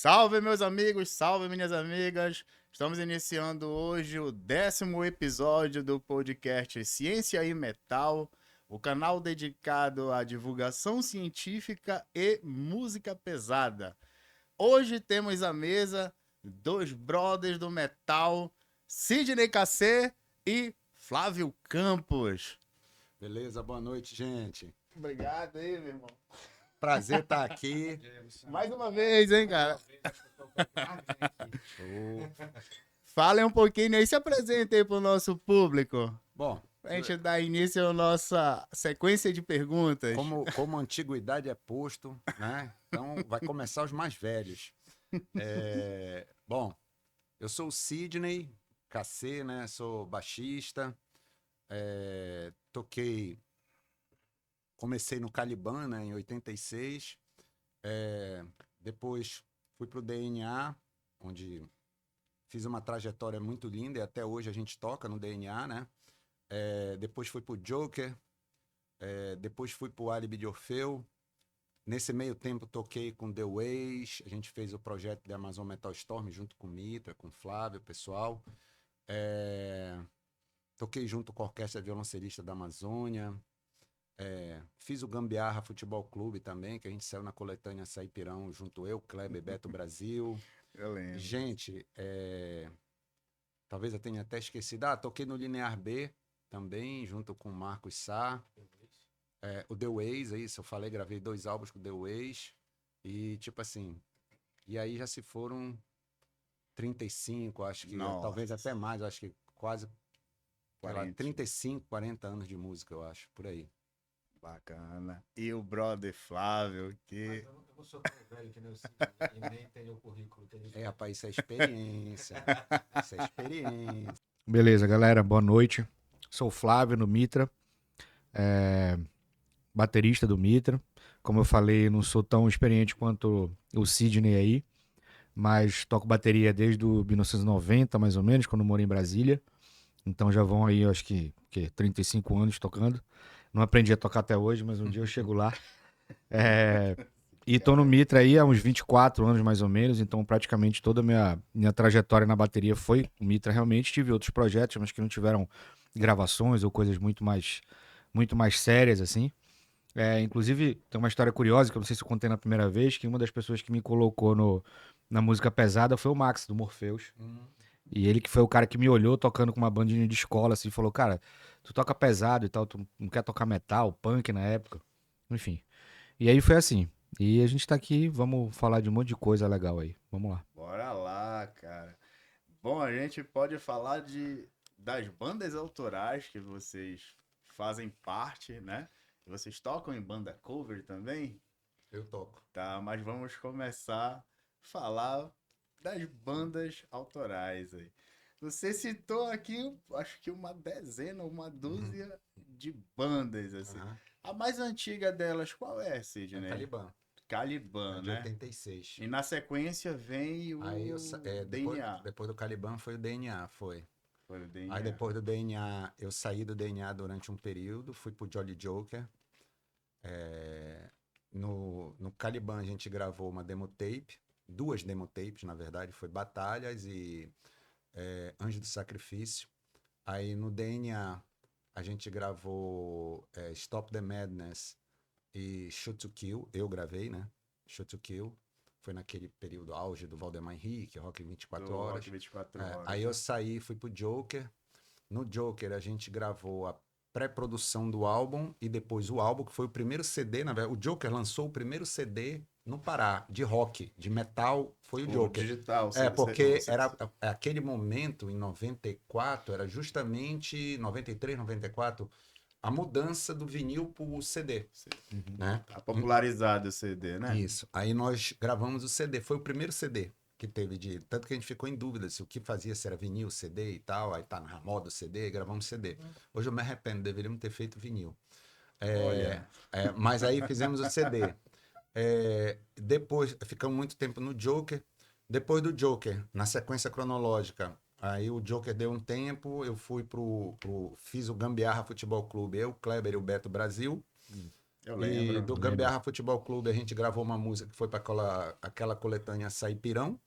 Salve, meus amigos, salve, minhas amigas. Estamos iniciando hoje o 10º episódio do podcast Ciência e Metal, o canal dedicado à divulgação científica e música pesada. Hoje temos à mesa dois brothers do metal, Sidney Cacê e Flávio Campos. Beleza, boa noite, gente. Obrigado aí, meu irmão. Prazer estar aqui. Mais uma vez, hein, cara? Falem um pouquinho aí, se apresentem aí pro nosso público. Bom, A gente dá início à nossa sequência de perguntas. como a antiguidade é posto, né? Então vai começar os mais velhos. Bom, eu sou o Sidney Cacê, né? Sou baixista. Comecei no Caliban, né, em 86. Depois fui pro DNA, onde fiz uma trajetória muito linda e até hoje a gente toca no DNA, né? Depois fui pro Joker, depois fui pro Álibi de Orfeu. Nesse meio tempo toquei com The Ways, a gente fez o projeto de Amazon Metal Storm junto com o Mitra, com o Flávio, o pessoal. Toquei junto com a Orquestra Violoncelista da Amazônia. Fiz o Gambiarra Futebol Clube também, que a gente saiu na coletânea Saipirão, junto eu, Kleber, Beto Brasil. Eu lembro. Gente, talvez eu tenha até esquecido. Toquei no Linear B também, junto com o Marcos Sá. O The Ways, é isso, eu falei, gravei 2 álbuns com o The Ways. E tipo assim, e aí já se foram 35, acho que, talvez até mais, acho que quase 35, 40 anos de música, eu acho, por aí. Bacana. E o brother Flávio, que... Mas eu não sou tão velho que nem o Cid, e nem tenho o currículo que ele Rapaz, isso é experiência. Isso é experiência. Beleza, galera, boa noite. Sou o Flávio no Mitra, baterista do Mitra. Como eu falei, não sou tão experiente quanto o Sidney aí, mas toco bateria desde 1990, mais ou menos, quando eu moro em Brasília. Então já vão aí, acho que 35 anos tocando. Não aprendi a tocar até hoje, mas um dia eu chego lá. E tô no Mitra aí há uns 24 anos, mais ou menos, então praticamente toda a minha trajetória na bateria foi o Mitra realmente. Tive outros projetos, mas que não tiveram gravações ou coisas muito mais sérias, assim. Inclusive, tem uma história curiosa, que eu não sei se eu contei na primeira vez, que uma das pessoas que me colocou na música pesada foi o Max, do Morpheus. E ele que foi o cara que me olhou tocando com uma bandinha de escola, assim, falou, cara, tu toca pesado e tal, tu não quer tocar metal, punk na época, enfim. E aí foi assim. E a gente tá aqui, vamos falar de um monte de coisa legal aí. Vamos lá. Bora lá, cara. Bom, a gente pode falar das bandas autorais que vocês fazem parte, né? Vocês tocam em banda cover também? Eu toco. Tá, mas vamos começar a falar das bandas autorais aí. Você citou aqui, acho que uma dezena, uma dúzia de bandas, assim. A mais antiga delas, qual é, Sidney? Caliban. Caliban, De né? 86. E na sequência vem o DNA. Depois do Caliban foi o DNA, foi. Foi o DNA. Aí depois do DNA, eu saí do DNA durante um período, fui pro Jolly Joker. No Caliban a gente gravou uma demo tape, 2 demo tapes, na verdade, foi Batalhas e Anjo do Sacrifício. Aí no DNA a gente gravou Stop the Madness e Shoot to Kill, eu gravei, né? Shoot to Kill, foi naquele período auge do Valdemar Henrique, Rock 24 Horas. Rock 24 Horas. Aí eu saí, fui pro Joker. No Joker a gente gravou a pré-produção do álbum e depois o álbum, que foi o primeiro CD, na verdade, o Joker lançou o primeiro CD no Pará, de rock, de metal, foi o Joker. Digital. Porque era aquele momento, em 94, era justamente 93, 94, a mudança do vinil pro CD, né? Tá popularizado o CD, né? Isso. Aí nós gravamos o CD, foi o primeiro CD que teve tanto que a gente ficou em dúvida se o que fazia, se era vinil, CD e tal, aí tá na moda o CD, gravamos CD. Hoje eu me arrependo, deveríamos ter feito vinil. Mas aí fizemos o CD. Depois, ficamos muito tempo no Joker. Depois do Joker, na sequência cronológica, aí o Joker deu um tempo, eu fui fiz o Gambiarra Futebol Clube, eu, Kleber e o Beto Brasil. Eu E lembro. do Gambiarra Futebol Clube a gente gravou uma música que foi para aquela coletânea Saipirão.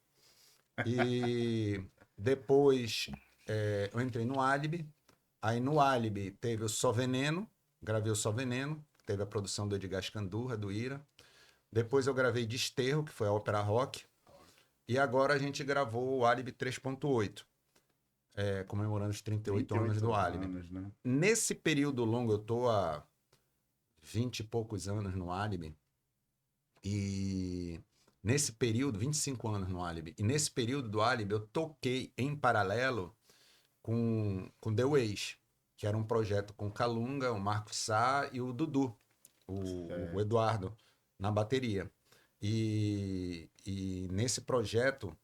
E depois eu entrei no Alibi. Aí no Alibi teve o Só Veneno, gravei o Só Veneno, teve a produção do Edgar Scandurra, do Ira. Depois eu gravei Desterro, que foi a ópera rock. E agora a gente gravou o Alibi 3.8, comemorando os 38 anos do Alibi. anos, né? Nesse período longo, eu tô há 20 e poucos anos no Alibi. E nesse período, 25 anos no Alibi. E nesse período do Alibi, eu toquei em paralelo com The Ways, que era um projeto com o Calunga, o Marco Sá e o Dudu, o Eduardo, na bateria. E nesse projeto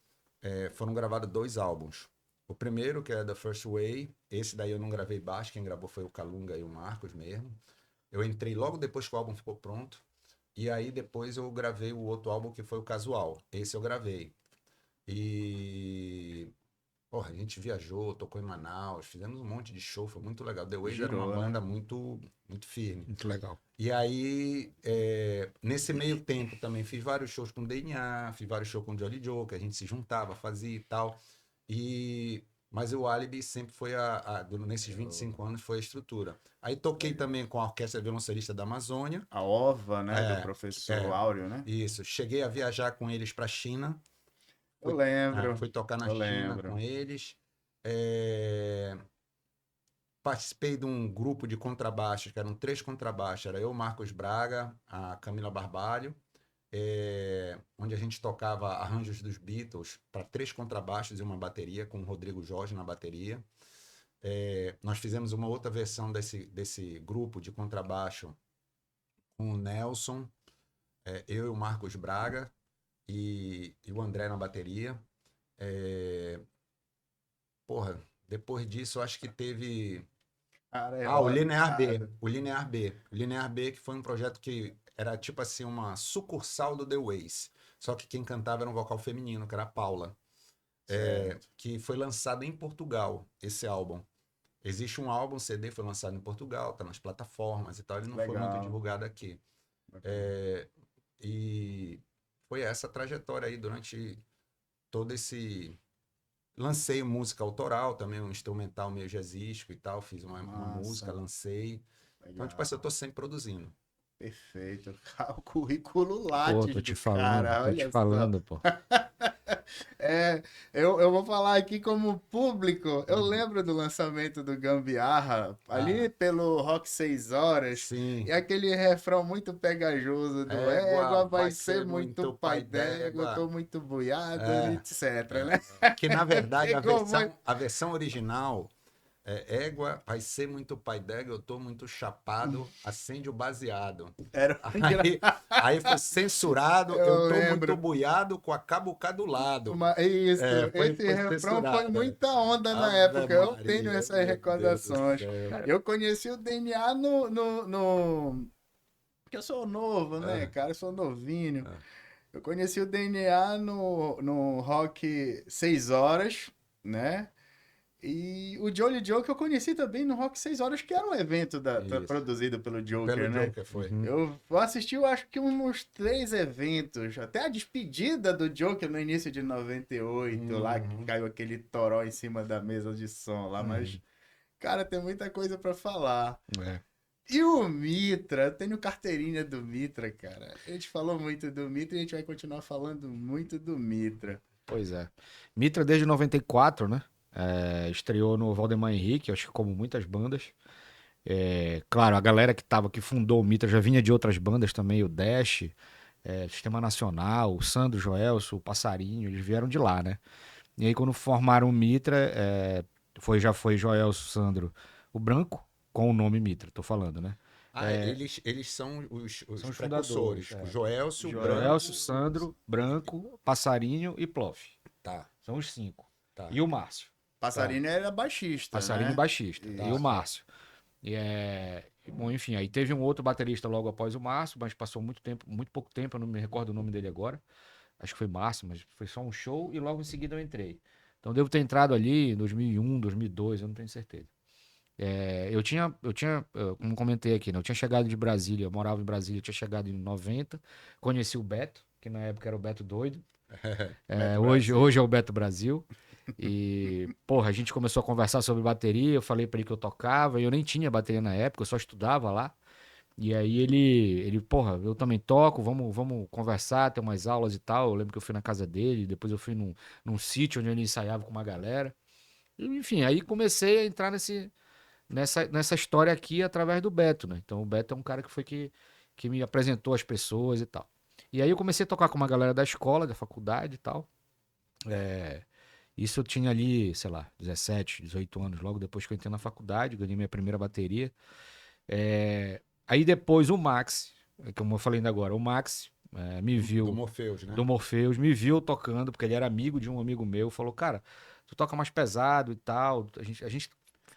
foram gravados 2 álbuns. O primeiro, que é The First Way, esse daí eu não gravei baixo, quem gravou foi o Calunga e o Marcos mesmo. Eu entrei logo depois que o álbum ficou pronto. E aí depois eu gravei o outro álbum que foi o Casual. Esse eu gravei. E porra, a gente viajou, tocou em Manaus, fizemos um monte de show, foi muito legal. The Ways era uma Girou, né? banda muito, muito firme. Muito legal. E aí, nesse meio tempo também fiz vários shows com DNA, fiz vários shows com Jolly Joe, que a gente se juntava, fazia e tal. Mas o Alibi sempre foi nesses 25 anos foi a estrutura. Aí toquei também com a Orquestra Violoncelista da Amazônia. A OVA, né? Do professor é. Áureo, né? Isso, cheguei a viajar com eles para a China. Eu lembro. Fui tocar na Eu China lembro. com eles. Participei de um grupo de contrabaixos, que eram 3 contrabaixos. Era eu, Marcos Braga, a Camila Barbalho, onde a gente tocava arranjos dos Beatles para 3 contrabaixos e uma bateria, com o Rodrigo Jorge na bateria. Nós fizemos uma outra versão desse grupo de contrabaixo com o Nelson, eu e o Marcos Braga e o André na bateria. Porra, depois disso eu acho que teve... o Linear B. O Linear B. O Linear B, que foi um projeto que era tipo assim uma sucursal do The Ways. Só que quem cantava era um vocal feminino, que era a Paula. Que foi lançado em Portugal, esse álbum. Existe um álbum, CD, foi lançado em Portugal, tá nas plataformas e tal. Ele não foi muito divulgado aqui. E foi essa trajetória aí durante todo esse... Lancei música autoral também, um instrumental meio jazzístico e tal. Fiz uma música, lancei. Legal. Então, tipo assim, eu tô sempre produzindo. Perfeito. O currículo Lattes Pô, tô te do falando, cara, tô olha te só. falando, pô. Eu vou falar aqui como público. Eu lembro do lançamento do Gambiarra, ali pelo Rock 6 Horas. Sim. E aquele refrão muito pegajoso do Égua vai ser muito pai d'égua, eu tô muito boiado, etc, né? Que na verdade Pegou a versão original Égua vai ser muito pai d'égua, eu tô muito chapado, acende o baseado. Era Aí foi censurado, Eu eu tô lembro. muito buiado com a cabuca do lado. Isso, Foi esse refrão censurado, foi muita onda na Ave época. Eu Maria, tenho essas meu recordações. Deus do céu. Eu conheci o DNA no... Porque eu sou novo, né, cara? Eu sou novinho. Eu conheci o DNA no Rock 6 Horas, né? E o Jolly Joker eu conheci também no Rock 6 Horas, que era um evento Isso. produzido pelo Joker, Pelo né? Joker foi. Eu assisti, eu acho que uns 3 eventos. Até a despedida do Joker no início de 98, lá que caiu aquele toró em cima da mesa de som lá. Mas, cara, tem muita coisa pra falar. E o Mitra? Eu tenho carteirinha do Mitra, cara. A gente falou muito do Mitra e a gente vai continuar falando muito do Mitra. Pois é. Mitra desde 94, né? Estreou no Valdemar Henrique, acho que como muitas bandas. Claro, a galera que fundou o Mitra já vinha de outras bandas também, o Dash, Sistema Nacional, o Sandro Joelso, o Passarinho, eles vieram de lá, né? E aí quando formaram o Mitra, já foi Joelso, Sandro, o Branco, com o nome Mitra, tô falando, né? Eles são os São os precursores. fundadores, O Joelso, o Branco. Joelso, Sandro, Branco, Passarinho e Plof. Tá. São os 5. Tá. E o Márcio. Passarinho era baixista, Passarinho né? baixista. Isso. E o Márcio. Bom, enfim, aí teve um outro baterista logo após o Márcio, mas passou muito pouco tempo, eu não me recordo o nome dele agora. Acho que foi Márcio, mas foi só um show e logo em seguida eu entrei. Então devo ter entrado ali em 2001, 2002, eu não tenho certeza. Como comentei aqui, né? Eu tinha chegado de Brasília, eu morava em Brasília, eu tinha chegado em 90, conheci o Beto, que na época era o Beto Doido. Beto Hoje, Brasil. hoje é o Beto Brasil. E, porra, a gente começou a conversar sobre bateria, eu falei pra ele que eu tocava, e eu nem tinha bateria na época, eu só estudava lá. E aí porra, eu também toco, vamos conversar, ter umas aulas e tal. Eu lembro que eu fui na casa dele, depois eu fui num sítio onde ele ensaiava com uma galera. E, enfim, aí comecei a entrar nessa história aqui através do Beto, né? Então o Beto é um cara que me apresentou as pessoas e tal. E aí eu comecei a tocar com uma galera da escola, da faculdade e tal. Isso eu tinha ali, sei lá, 17, 18 anos, logo depois que eu entrei na faculdade, ganhei minha primeira bateria. Aí depois o Max, como eu falei ainda agora, o Max me Do viu, Morpheus, né? do Morpheus, me viu tocando, porque ele era amigo de um amigo meu, falou, cara, tu toca mais pesado e tal, a gente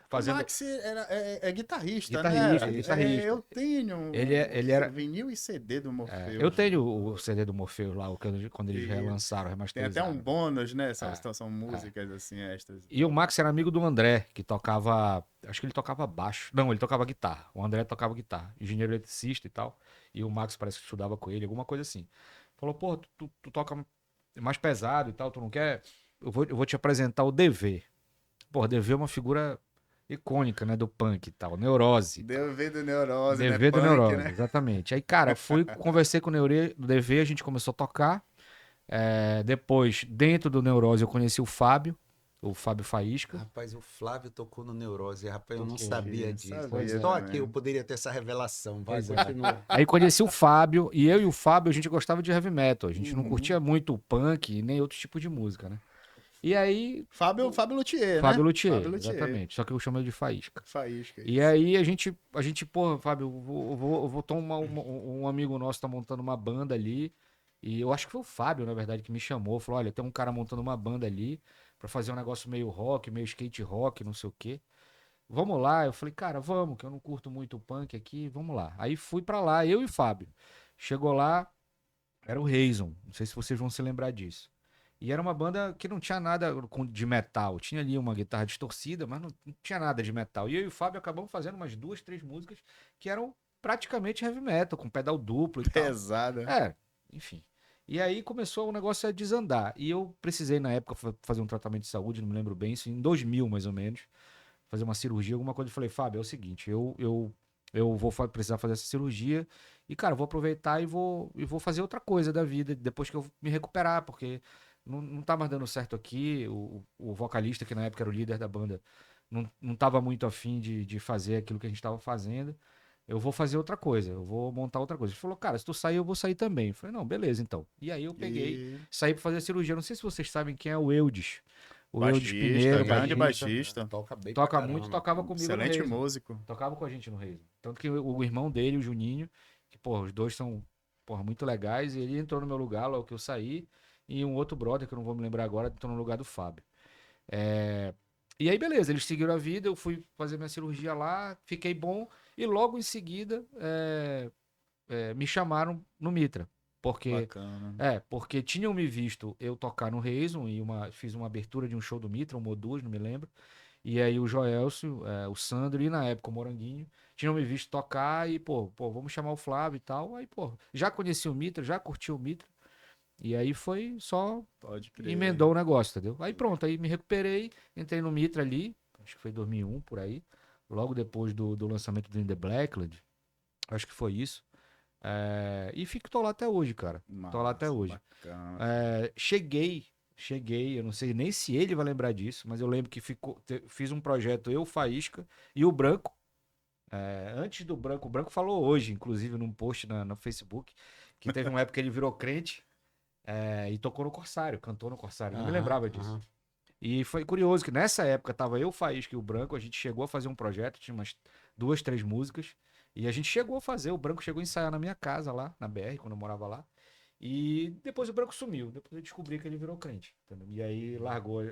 O fazendo Max é guitarrista, né? guitarrista, É isso. guitarrista. Eu tenho Ele era, vinil e CD do Morpheus. eu tenho o CD do Morpheus lá, quando eles Isso. relançaram, Tem até um remasterizaram. bônus, né? São músicas assim extras. E o Max era amigo do André, que tocava. Acho que ele tocava baixo. Não, ele tocava guitarra. O André tocava guitarra, engenheiro eletricista e tal. E o Max parece que estudava com ele, alguma coisa assim. Falou, pô, tu toca mais pesado e tal, tu não quer? Eu vou te apresentar o DV. Pô, DV é uma figura icônica, né, do punk e tal, Neurose. DV do Neurose, né? DV do Punk, Neurose, né? exatamente. Aí, cara, conversei com o DV, a gente começou a tocar. Depois, dentro do Neurose, eu conheci o Fábio Faísca. Rapaz, o Flávio tocou no Neurose. Rapaz, eu não Tocou. sabia Eu disso. sabia Só também. aqui eu poderia ter essa revelação. Vai, Pois é. continua. Aí conheci o Fábio, e eu e o Fábio, a gente gostava de heavy metal. A gente não Uhum. curtia muito o punk nem outro tipo de música, né? E aí, Fábio Luthier, Fábio né? Luthier, Fábio Luthier. exatamente. Só que eu chamo ele de Faísca. Faísca. E aí a gente, porra, Fábio, eu vou tomar um amigo nosso tá montando uma banda ali. E eu acho que foi o Fábio, na verdade, que me chamou. Falou: olha, tem um cara montando uma banda ali pra fazer um negócio meio rock, meio skate rock, não sei o quê. Vamos lá. Eu falei, cara, vamos, que eu não curto muito o punk aqui, vamos lá. Aí fui pra lá, eu e o Fábio. Chegou lá, era o Reison. Não sei se vocês vão se lembrar disso. E era uma banda que não tinha nada de metal. Tinha ali uma guitarra distorcida, mas não tinha nada de metal. E eu e o Fábio acabamos fazendo umas 2, 3 músicas que eram praticamente heavy metal, com pedal duplo e tal. Pesada. Enfim. E aí começou o negócio a desandar. E eu precisei, na época, fazer um tratamento de saúde, não me lembro bem, isso em 2000 mais ou menos, fazer uma cirurgia, alguma coisa. Eu falei, Fábio, é o seguinte, eu vou precisar fazer essa cirurgia e, cara, eu vou aproveitar e vou fazer outra coisa da vida depois que eu me recuperar, porque não tá mais dando certo aqui. O vocalista, que na época era o líder da banda, não tava muito afim de fazer aquilo que a gente tava fazendo. Eu vou fazer outra coisa, eu vou montar outra coisa. Ele falou, cara, se tu sair, eu vou sair também. Eu falei, não, beleza, então. E aí eu peguei, E saí pra fazer a cirurgia. Não sei se vocês sabem quem é o Eudes. O Eudes baixista, Pinheiro, grande baixista. baixista. Toca bem Toca pra muito, caramba. tocava comigo no Excelente Reis. músico. Tocava com a gente no Reis. Tanto que o irmão dele, o Juninho, que, porra, os dois são, porra, muito legais, e ele entrou no meu lugar logo que eu saí, e um outro brother, que eu não vou me lembrar agora, entrou no lugar do Fábio. E aí, beleza, eles seguiram a vida, eu fui fazer minha cirurgia lá, fiquei bom, e logo em seguida me chamaram no Mitra. Bacana. Porque tinham me visto eu tocar no Reison e fiz uma abertura de um show do Mitra, uma ou duas, não me lembro. E aí o Joelcio, o Sandro e na época o Moranguinho tinham me visto tocar e, pô, vamos chamar o Flávio e tal. Aí, pô, já conheci o Mitra, já curti o Mitra. E aí foi só Pode crer. emendou o negócio, entendeu? Aí pronto, aí me recuperei, entrei no Mitra ali, acho que foi 2001 por aí, logo depois do lançamento do In The Blackland, acho que foi isso. E tô lá até hoje, cara. Tô lá até Massa, hoje. bacana. Cheguei, eu não sei nem se ele vai lembrar disso, mas eu lembro que fiz um projeto, eu, Faísca e o Branco. Antes do Branco, o Branco falou hoje, inclusive num post no Facebook, que teve uma época que ele virou crente e tocou no Corsário, cantou no Corsário, não me lembrava disso. E foi curioso que nessa época tava eu, Faísca e o Branco, a gente chegou a fazer um projeto, tinha umas 2, 3 músicas, e a gente chegou a fazer, o Branco chegou a ensaiar na minha casa lá, na BR, quando eu morava lá. E depois o Branco sumiu. Depois eu descobri que ele virou crente. Entendeu? E aí largou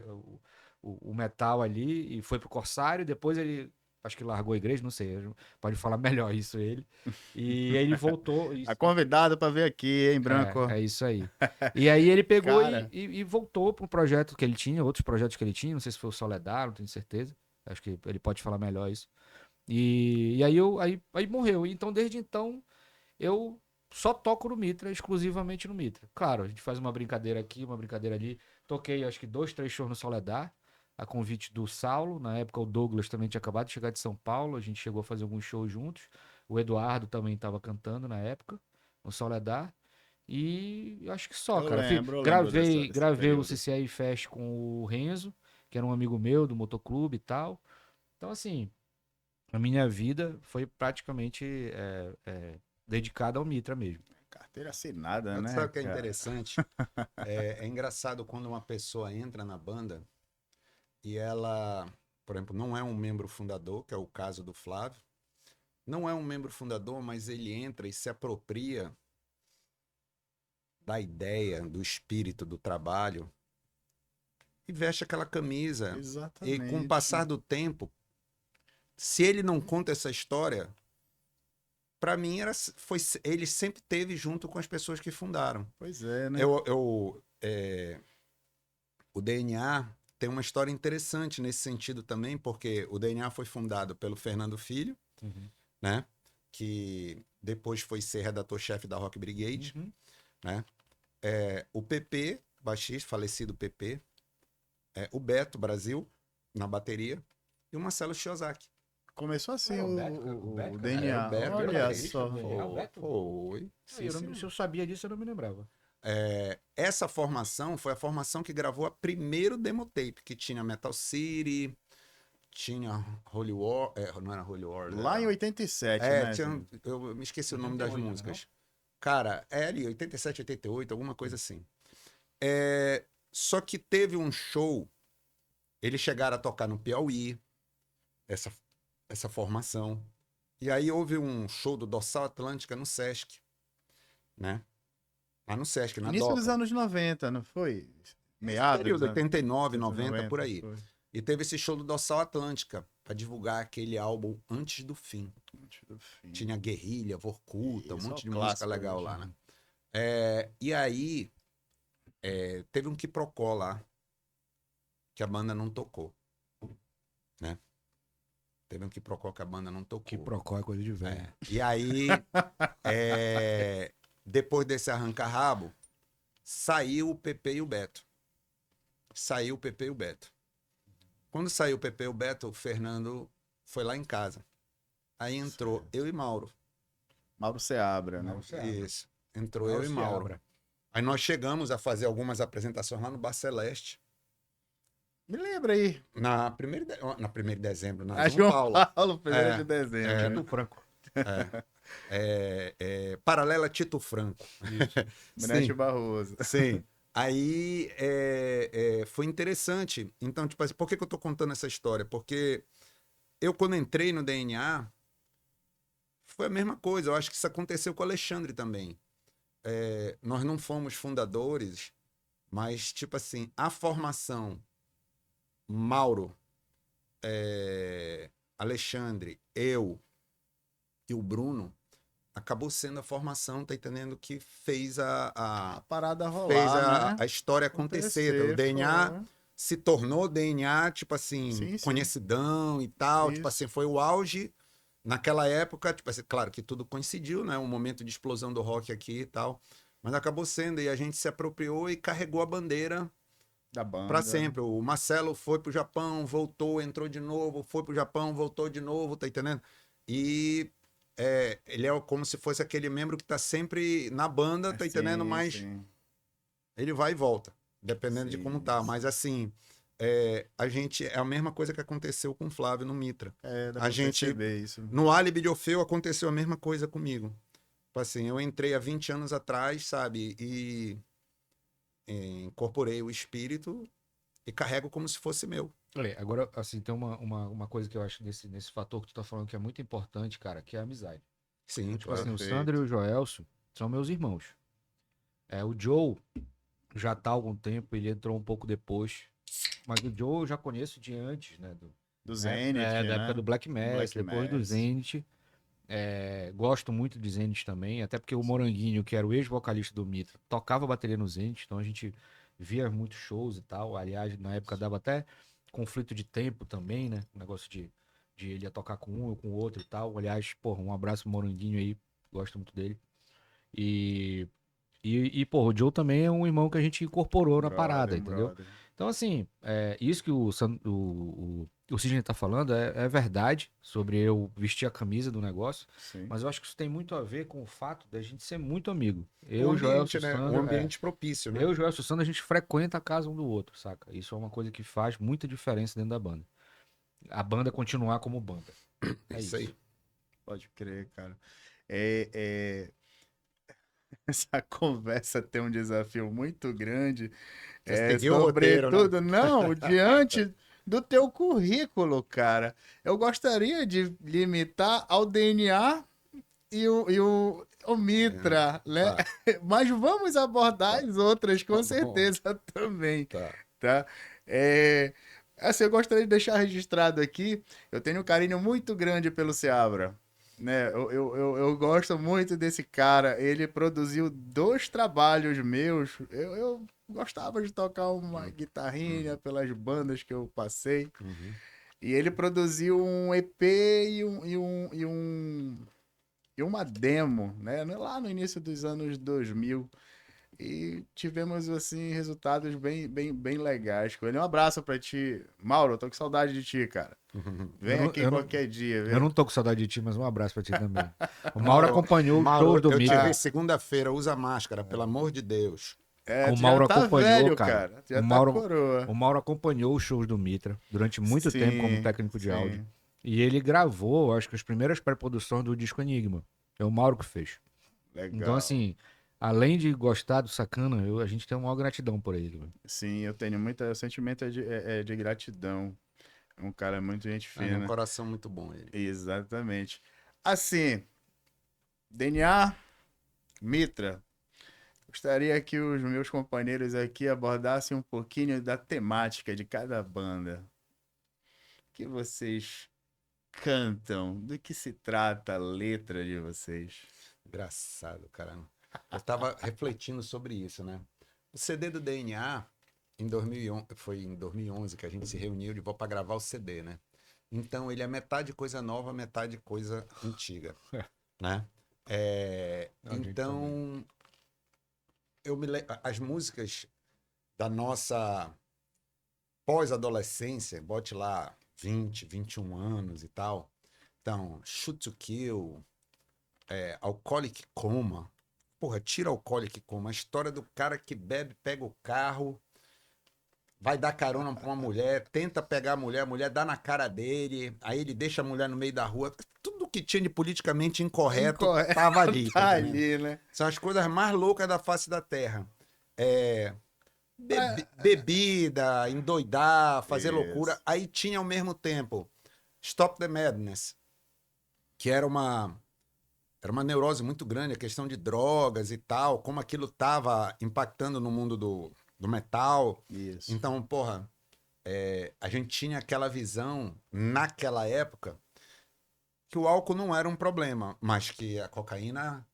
o metal ali e foi pro Corsário. Depois ele, acho que largou a igreja, não sei. Pode falar melhor isso ele. E aí ele voltou. A convidado pra vir aqui, hein, Branco? É isso aí. E aí ele pegou Cara. e voltou pro projeto que ele tinha, outros projetos que ele tinha. Não sei se foi o Soledad, não tenho certeza. Acho que ele pode falar melhor isso. E aí morreu. Então, desde então, eu só toco no Mitra, exclusivamente no Mitra. Claro, a gente faz uma brincadeira aqui, uma brincadeira ali. Toquei, acho que 2, 3 shows no Soledad, a convite do Saulo. Na época, o Douglas também tinha acabado de chegar de São Paulo. A gente chegou a fazer alguns shows juntos. O Eduardo também estava cantando na época, no Soledad. E eu acho que só, Eu cara. lembro, eu lembro Gravei, desse gravei o período. CCI Fest com o Renzo, que era um amigo meu do motoclube e tal. Então, assim, a minha vida foi praticamente dedicada ao Mitra mesmo. Carteira assinada, Mas né, sabe o que é cara? interessante? É engraçado quando uma pessoa entra na banda e ela, por exemplo, não é um membro fundador, que é o caso do Flávio. Não é um membro fundador, mas ele entra e se apropria da ideia, do espírito do trabalho e veste aquela camisa. E com o passar Exatamente. do tempo, se ele não conta essa história, para mim ele sempre teve junto com as pessoas que fundaram. Pois é, né? O DNA tem uma história interessante nesse sentido também, porque o DNA foi fundado pelo Fernando Filho, né? Que depois foi ser redator-chefe da Rock Brigade, né? O PP, baixista, falecido PP, o Beto Brasil, na bateria, e o Marcelo Shiozaki. Começou assim Ué, o, o Beto, o cara? DNA. O Beto, Olha baterista só. do DNA, o Beto? Foi. Sim, sim. Se eu sabia disso, eu não me lembrava. Essa formação foi a formação que gravou a primeiro demo tape, que tinha Metal City, tinha Holy War, não era Holy War, Lá em era... 87, né? eu me esqueci o nome das 88, músicas. Cara, ali, 87, 88, alguma coisa assim. Só que teve um show, eles chegaram a tocar no Piauí, essa formação. E aí houve um show do Dorsal Atlântica no Sesc, né? Lá no Sesc, na Início dos Doca. anos 90, não foi? Esse Meados período, dos anos 89, 90, 90, por aí. foi. E teve esse show do Dorsal Atlântica para divulgar aquele álbum Antes do Fim. Antes do fim. Tinha Guerrilha, Vorkuta, um Isso, monte de ó, música clássico legal hoje, lá, né? E aí teve um quiprocó lá que a banda não tocou, né? Teve um quiprocó que a banda não tocou. Que procó é coisa de velho. E aí, depois desse arranca-rabo, saiu o PP e o Beto. Saiu o PP e o Beto. Quando saiu o PP e o Beto, o Fernando foi lá em casa. Aí entrou eu e Mauro. Mauro Seabra, né? Isso. Entrou eu e Mauro. Aí nós chegamos a fazer algumas apresentações lá no Bar Celeste. Me lembra aí. Na 1º de dezembro, na A João João Paulo. Paulo, 1º de dezembro. Tito Franco. Paralela Tito Franco. Benete Sim. Barroso. Sim. Aí foi interessante. Então, tipo assim, por que eu tô contando essa história? Porque eu, quando entrei no DNA, foi a mesma coisa. Eu acho que isso aconteceu com o Alexandre também. Nós não fomos fundadores, mas, tipo assim, a formação Mauro, Alexandre, eu e o Bruno acabou sendo a formação, tá entendendo? Que fez A parada rolar, fez né? a história acontecer. O DNA foi. se tornou DNA, tipo assim, Sim, sim. conhecidão e tal. Isso. Tipo assim, foi o auge naquela época. Tipo assim, claro que tudo coincidiu, né? Um momento de explosão do rock aqui e tal. Mas acabou sendo, e a gente se apropriou e carregou a bandeira Da banda. para sempre. O Marcelo foi pro Japão, voltou, entrou de novo, foi pro Japão, voltou de novo, tá entendendo? E ele é como se fosse aquele membro que tá sempre na banda, tá entendendo? Sim, Mas sim. ele vai e volta, dependendo de Sim, como tá. sim. Mas assim, a gente é a mesma coisa que aconteceu com o Flávio no Mitra. Dá A pra gente, perceber isso. no Álibi de Orfeu aconteceu a mesma coisa comigo. Tipo assim, eu entrei há 20 anos atrás, sabe? E incorporei o espírito e carrego como se fosse meu. Agora, assim, tem uma coisa que eu acho nesse fator que tu tá falando que é muito importante, cara, que é a amizade. Sim, Tipo claro. assim, o Perfeito. Sandro e o Joelso são meus irmãos. O Joe já tá há algum tempo, ele entrou um pouco depois. Mas o Joe eu já conheço de antes, né? Do Zenith, Da né? época do Black Mass, Black depois do Mass. Zenith. Gosto muito de Zenith também, até porque o Moranguinho, que era o ex-vocalista do Mitra, tocava bateria no Zenith, então a gente via muitos shows e tal. Aliás, na época dava até conflito de tempo também, né? O negócio de ele ia tocar com um ou com o outro e tal. Aliás, porra, um abraço pro Moranguinho aí, gosto muito dele. E porra, o Joe também é um irmão que a gente incorporou na parada, entendeu? Brother. Então, assim, isso que o Sidney tá falando é verdade sobre eu vestir a camisa do negócio, Sim. mas eu acho que isso tem muito a ver com o fato da gente ser muito amigo. O Eu, Joel ambiente, né? Sussano, Um ambiente propício, né? eu e o Joel Sussano, a gente frequenta a casa um do outro, saca? Isso é uma coisa que faz muita diferença dentro da banda. A banda continuar como banda. É Isso aí. Pode crer, cara. Essa conversa tem um desafio muito grande. Você seguiu o Sobretudo, roteiro, né? não, diante do teu currículo, cara. Eu gostaria de limitar ao DNA e o Mitra, né? Tá. Mas vamos abordar as outras, com Tá bom. certeza, também, Tá. tá? Assim, eu gostaria de deixar registrado aqui, eu tenho um carinho muito grande pelo Seabra, né? Eu gosto muito desse cara, ele produziu 2 trabalhos meus, eu gostava de tocar uma guitarrinha pelas bandas que eu passei, Uhum. e ele produziu um EP e uma demo, né? Lá no início dos anos 2000. E tivemos, assim, resultados bem legais com ele. Um abraço pra ti. Mauro, eu tô com saudade de ti, cara. Vem Eu não- aqui eu não- qualquer dia, Eu viu? não tô com saudade de ti, mas um abraço pra ti também. O Mauro acompanhou os Mauro, shows do eu te Mitra. vi segunda-feira, usa máscara, pelo amor de Deus. O Tu Mauro já tá acompanhou, velho, cara. Já O tá Mauro, coroa. o Mauro acompanhou os shows do Mitra durante muito tempo como Sim, técnico de sim. áudio. E ele gravou, acho que as primeiras pré-produções do disco Enigma. É o Mauro que fez. Legal. Então, assim, além de gostar do Sacana, a gente tem uma maior gratidão por ele. Velho. Sim, eu tenho o sentimento de gratidão. É um cara muito gente É um fina. coração muito bom ele. Exatamente. Assim, DNA, Mitra, gostaria que os meus companheiros aqui abordassem um pouquinho da temática de cada banda. O que vocês cantam? Do que se trata a letra de vocês? Engraçado, cara. Eu tava refletindo sobre isso, né? O CD do DNA, em 2011, foi em 2011 que a gente se reuniu de volta para gravar o CD, né? Então ele é metade coisa nova, metade coisa antiga, né? Não, a gente Então as músicas da nossa pós-adolescência, bote lá 20, 21 anos e tal. Então, Shoot to Kill, Alcoholic Coma. Porra, tira Alcoholic Coma. A história do cara que bebe, pega o carro, vai dar carona pra uma mulher, tenta pegar a mulher dá na cara dele, aí ele deixa a mulher no meio da rua. Tudo que tinha de politicamente incorreto tava ali. Tá entendendo? ali, né? São as coisas mais loucas da face da terra. Bebida, endoidar, fazer Isso. loucura. Aí tinha ao mesmo tempo Stop the Madness, que era uma neurose muito grande, a questão de drogas e tal, como aquilo tava impactando no mundo do metal. Isso. Então, porra, a gente tinha aquela visão, naquela época, que o álcool não era um problema, mas que a cocaína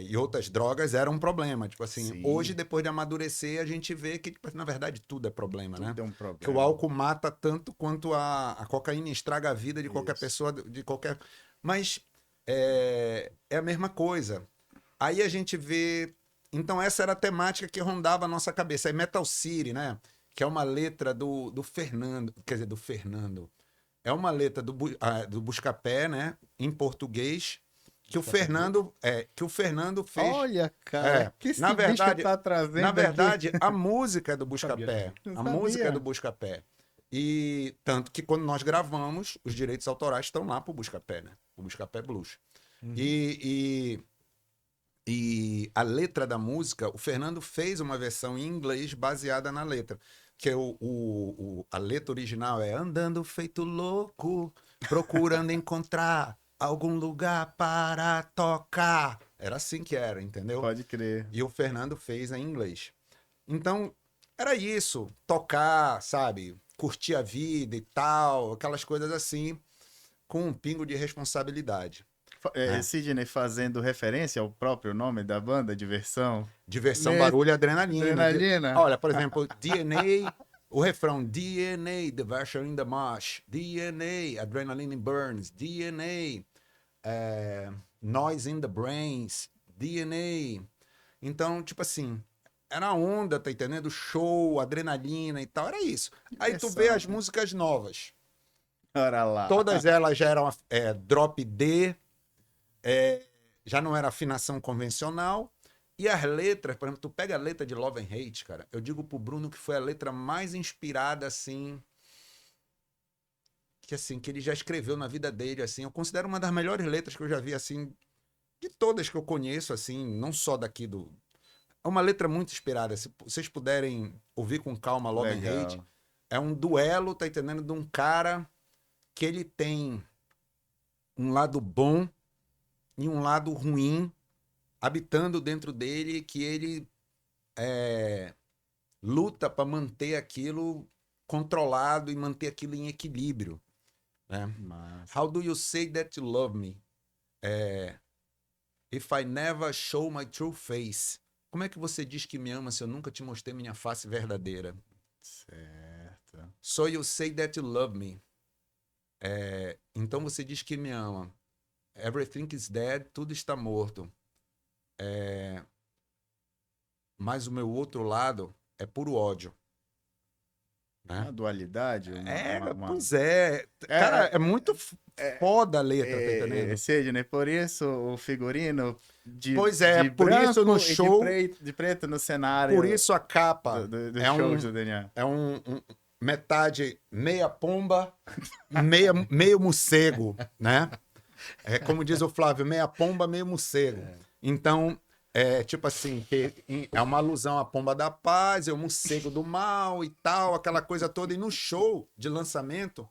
e outras drogas eram um problema. Tipo assim, Sim. hoje, depois de amadurecer, a gente vê que, tipo, na verdade, tudo é problema, né? Tudo é um problema. Que o álcool mata tanto quanto a cocaína estraga a vida de qualquer Isso. pessoa, de qualquer... Mas é a mesma coisa. Aí a gente vê... Então essa era a temática que rondava a nossa cabeça. Aí Metal City, né? Que é uma letra do Fernando, quer dizer, do Fernando. É uma letra do Buscapé, né? Em português, que o Fernando fez. Olha, cara, que esse na verdade, bicho tá trazendo na aqui? verdade, a música é do Buscapé. Não A sabia. música é do Buscapé. E tanto que quando nós gravamos, os direitos autorais estão lá pro Buscapé, né? O Buscapé Blues. E a letra da música, o Fernando fez uma versão em inglês baseada na letra. Que a letra original é andando feito louco, procurando encontrar algum lugar para tocar. Era assim que era, entendeu? Pode crer. E o Fernando fez em inglês. Então, era isso. Tocar, sabe? Curtir a vida e tal. Aquelas coisas assim, com um pingo de responsabilidade. Sidney fazendo referência ao próprio nome da banda, Diversão. Diversão, Né? barulho e adrenalina. Adrenalina. Olha, por exemplo, DNA O refrão, DNA, the version in the marsh, DNA, adrenaline burns, DNA, noise in the brains, DNA. Então, tipo assim, era onda, tá entendendo? Show, adrenalina e tal, era isso. Aí tu vê as músicas novas. Bora lá. Todas elas já eram drop D, já não era afinação convencional. E as letras, por exemplo, tu pega a letra de Love and Hate, cara, eu digo pro Bruno que foi a letra mais inspirada, assim, que ele já escreveu na vida dele, assim. Eu considero uma das melhores letras que eu já vi, assim, de todas que eu conheço, assim, não só daqui do... É uma letra muito inspirada. Se vocês puderem ouvir com calma Love and Legal. Hate, é um duelo, tá entendendo, de um cara que ele tem um lado bom e um lado ruim habitando dentro dele, que ele luta para manter aquilo controlado e manter aquilo em equilíbrio, né? Massa. How do you say that you love me? If I never show my true face. Como é que você diz que me ama se eu nunca te mostrei minha face verdadeira? Certo. So you say that you love me. Então você diz que me ama. Everything is dead, tudo está morto. Mas o meu outro lado é puro ódio. Né? Uma dualidade? Pois é. Cara, é muito foda a letra, tá entendendo? Sidney, por isso o figurino de Pois é, de por isso no branco e show... de preto no cenário Por isso a capa do é show do Daniel. metade meia pomba, meio morcego, né? É como diz o Flávio, meia pomba, meio morcego. Então, tipo assim, é uma alusão à pomba da paz, é o morcego do mal e tal, aquela coisa toda. E no show de lançamento,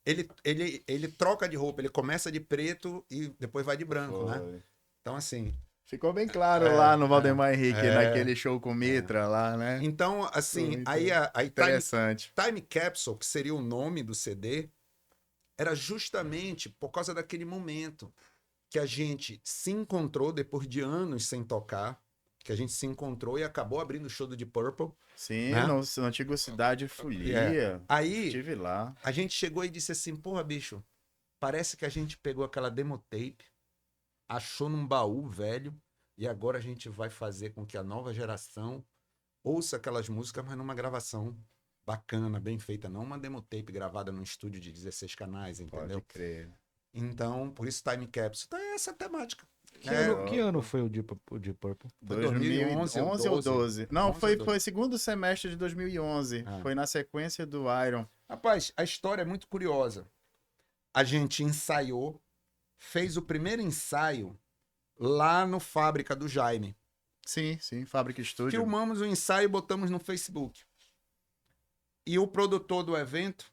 ele troca de roupa, ele começa de preto e depois vai de branco, né? Então, assim... Ficou bem claro lá no Valdemar Henrique, naquele show com Mitra lá, né? Então, assim, Muito aí interessante. Time Capsule, que seria o nome do CD, era justamente por causa daquele momento que a gente se encontrou depois de anos sem tocar, que a gente se encontrou e acabou abrindo o show do Deep Purple. Sim, né? na antiga cidade Folia. Aí Estive lá. a gente chegou e disse assim, porra, bicho, parece que a gente pegou aquela demo tape, achou num baú velho, e agora a gente vai fazer com que a nova geração ouça aquelas músicas, mas numa gravação bacana, bem feita, não uma demo tape gravada num estúdio de 16 canais, entendeu? Pode crer. Então, por isso Time Capsule. Então é essa a temática. Que ano foi o Deep Purple? 2011 ou 12? Não, 11 foi ou 12. segundo semestre de 2011. Foi na sequência do Iron. Rapaz, a história é muito curiosa. A gente ensaiou, fez o primeiro ensaio lá no Fábrica do Jaime. Sim, Fábrica Estúdio. Filmamos o ensaio e botamos no Facebook. E o produtor do evento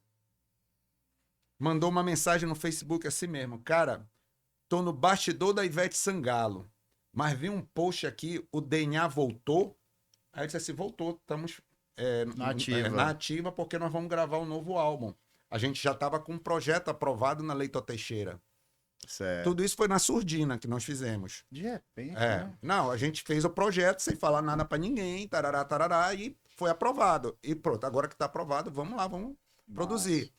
mandou uma mensagem no Facebook assim mesmo. Cara, tô no bastidor da Ivete Sangalo, mas vi um post aqui, o DNA voltou. Aí eu disse assim, voltou, estamos na ativa porque nós vamos gravar um novo álbum. A gente já estava com um projeto aprovado na Leito Teixeira. Certo. Tudo isso foi na surdina que nós fizemos. De repente, né? Não, a gente fez o projeto sem falar nada pra ninguém, tarará, tarará, e foi aprovado. E pronto, agora que tá aprovado, vamos lá, vamos produzir.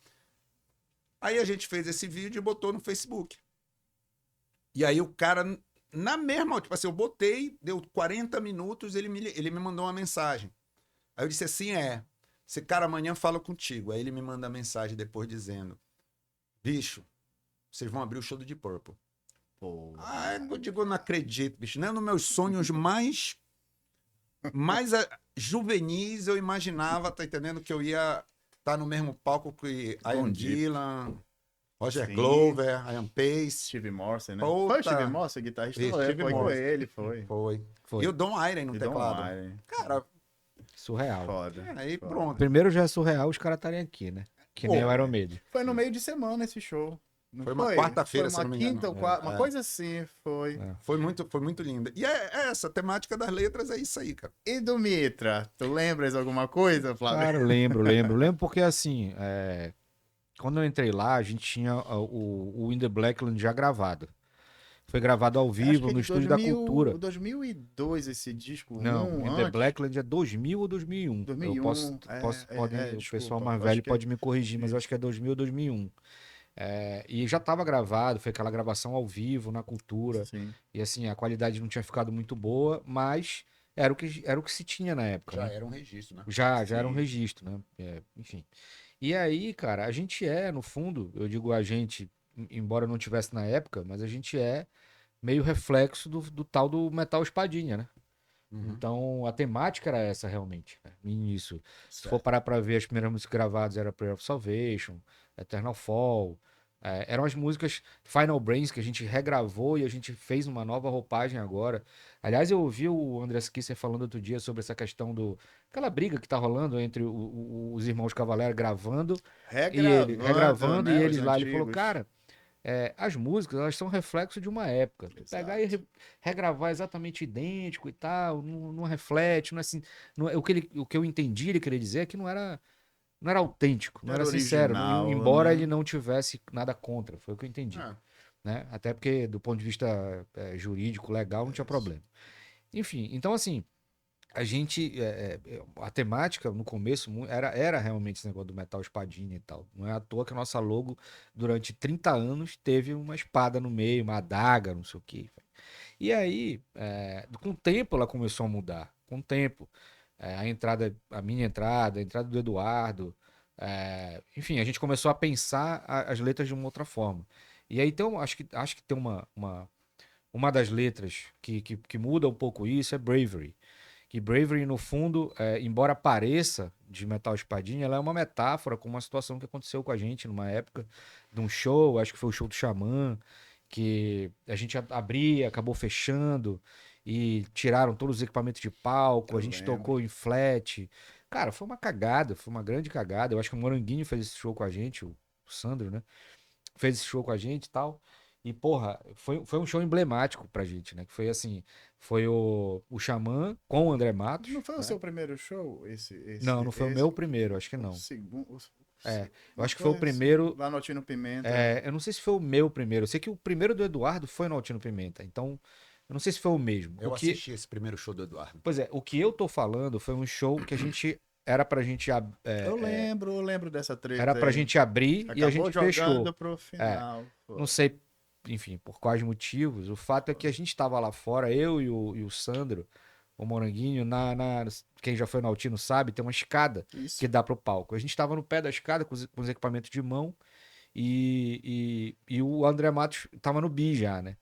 Aí a gente fez esse vídeo e botou no Facebook. E aí o cara, na mesma, tipo assim, eu botei, deu 40 minutos, ele me mandou uma mensagem. Aí eu disse assim, esse cara amanhã fala contigo. Aí ele me manda a mensagem depois dizendo, bicho, vocês vão abrir o show do Deep Purple. Pô. Eu digo, eu não acredito, bicho. Nem nos meus sonhos mais juvenis eu imaginava, tá entendendo, que eu ia estar no mesmo palco que Ian Gillan, Roger Glover, Ian Pace. Steve Morse, né? Puta. Foi o Steve Morse, guitarrista? Steve Foi com Morse. ele, foi. E o Don Iron no E Don teclado. Iron. Cara, Surreal. Foda. aí Foda. pronto. Primeiro já é surreal os caras estarem aqui, né? Que nem o Iron Maiden. Foi no meio de semana esse show. Não Foi uma quarta-feira, Foi se eu uma não me engano. quinta ou quarta, uma coisa assim, foi. Foi muito linda. E essa temática das letras é isso aí, cara. E do Mitra, tu lembras alguma coisa, Flávio? Claro, lembro porque assim, quando eu entrei lá, a gente tinha o In The Blackland já gravado. Foi gravado ao Acho vivo que é no de estúdio da Cultura. 2002 esse disco. Não, um In The antes. Blackland é 2000 ou 2001. 2001. Podem, o Desculpa. pessoal mais eu velho acho que pode me corrigir, mas eu isso. acho que é 2000 ou 2001. E já estava gravado, foi aquela gravação ao vivo na Cultura. Sim. E assim, a qualidade não tinha ficado muito boa, mas era o que se tinha na época, Já né? era um registro, né? Já era um Sim. registro, né? Enfim. E aí, cara, a gente no fundo, eu digo a gente, embora não tivesse na época, mas a gente é meio reflexo do tal do metal espadinha, né? Uhum. Então, a temática era essa realmente, né, no início. Se for Certo. parar pra ver, as primeiras músicas gravadas era Prayer of Salvation, Eternal Fall. Eram as músicas Final Brains que a gente regravou e a gente fez uma nova roupagem agora. Aliás, eu ouvi o Andreas Kisser falando outro dia sobre essa questão aquela briga que tá rolando entre os irmãos Cavaleira gravando e ele regravando e né? Os eles lá. Ele falou, antigos. cara, as músicas, elas são reflexo de uma época. Tu pegar e Exato. regravar exatamente idêntico e tal, não reflete, não é assim. O que eu entendi ele querer dizer é que não era autêntico, não Era era sincero, original, embora né? ele não tivesse nada contra, foi o que eu entendi. É. Né? Até porque, do ponto de vista jurídico, legal, não tinha problema. Enfim, então assim, a gente. A temática no começo era realmente esse negócio do metal espadinha e tal. Não é à toa que a nossa logo, durante 30 anos, teve uma espada no meio, uma adaga, não sei o quê. E aí, com o tempo, ela começou a mudar. Com o tempo. A minha entrada, a entrada do Eduardo. Enfim, a gente começou a pensar as letras de uma outra forma. E aí, então, acho que tem uma das letras que muda um pouco isso é Bravery. Que Bravery, no fundo, embora pareça de metal espadinha, ela é uma metáfora com uma situação que aconteceu com a gente numa época de um show, acho que foi o show do Xamã, que a gente abria, acabou fechando e tiraram todos os equipamentos de palco, Eu a gente lembro. tocou em flat. Cara, foi uma cagada, foi uma grande cagada. Eu acho que o Moranguinho fez esse show com a gente, o Sandro, né? Fez esse show com a gente e tal. E, porra, foi um show emblemático pra gente, né? Que foi assim, foi o Xamã com o André Matos. Não foi o né? seu primeiro show? Não foi o meu primeiro, acho que O não. segundo. Eu acho que foi o primeiro. Lá no Altino Pimenta. Eu não sei se foi o meu primeiro. Eu sei que o primeiro do Eduardo foi no Altino Pimenta. Então, eu não sei se foi o mesmo. Eu assisti esse primeiro show do Eduardo. Pois é, o que eu tô falando foi um show que a gente. Era pra gente. Eu lembro dessa treta. Era pra aí. gente abrir e a Acabou gente jogando fechou. pro final. Não sei, enfim, por quais motivos. O fato é que a gente tava lá fora, eu e o Sandro, o Moranguinho, quem já foi no Altino sabe, tem uma escada Isso. que dá pro palco. A gente tava no pé da escada com os equipamentos de mão e o André Matos tava no bi já, né?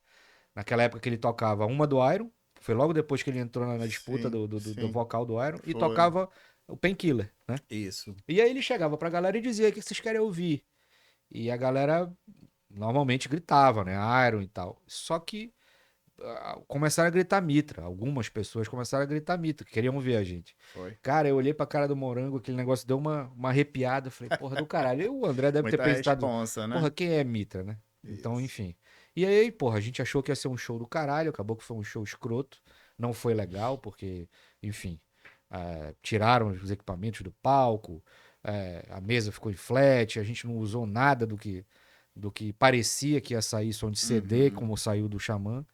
Naquela época que ele tocava uma do Iron, foi logo depois que ele entrou na disputa Sim, do sim. vocal do Iron, e Foi. tocava o Painkiller, né? Isso. E aí ele chegava pra galera e dizia: o que vocês querem ouvir? E a galera normalmente gritava, né? Iron e tal. Só que começaram a gritar Mitra. Algumas pessoas começaram a gritar Mitra, que queriam ver a gente. Foi. Cara, eu olhei pra cara do Morango, aquele negócio deu uma arrepiada. Falei, porra do caralho. E o André deve ter Muita pensado, responsa, né? porra, quem é Mitra, né? Então, Isso. enfim. E aí, porra, a gente achou que ia ser um show do caralho, acabou que foi um show escroto. Não foi legal, porque, enfim, tiraram os equipamentos do palco, a mesa ficou em flat, a gente não usou nada do que parecia que ia sair som de CD, Uhum. como saiu do Xamã.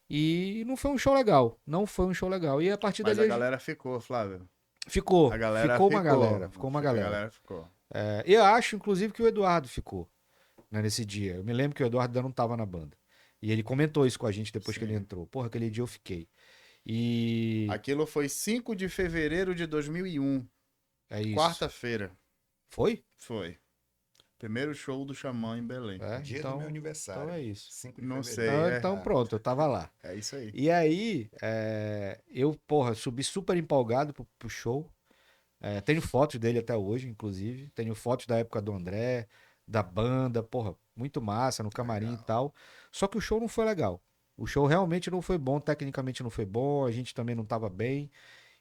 E não foi um show legal. Não foi um show legal. E a partir Mas dali a galera ficou, Flávio. ficou. A galera Ficou ficou. uma galera. Ficou uma A galera. galera ficou. Eu acho, inclusive, que o Eduardo ficou, né, nesse dia. Eu me lembro que o Eduardo ainda não tava na banda. E ele comentou isso com a gente depois que ele Sim. entrou. Porra, aquele dia eu fiquei. E Aquilo foi 5 de fevereiro de 2001. é isso. Quarta-feira. Foi? Foi. Primeiro show do Xamã em Belém. Dia Então, do meu aniversário. então é isso. 5 de Não fevereiro. sei. Então pronto, eu tava lá. É isso aí. E aí, eu, porra, subi super empolgado pro show. Tenho fotos dele até hoje, inclusive. Tenho fotos da época do André, da banda, porra, muito massa, no camarim Legal. e tal. Só que o show não foi legal. O show realmente não foi bom, tecnicamente não foi bom, a gente também não tava bem.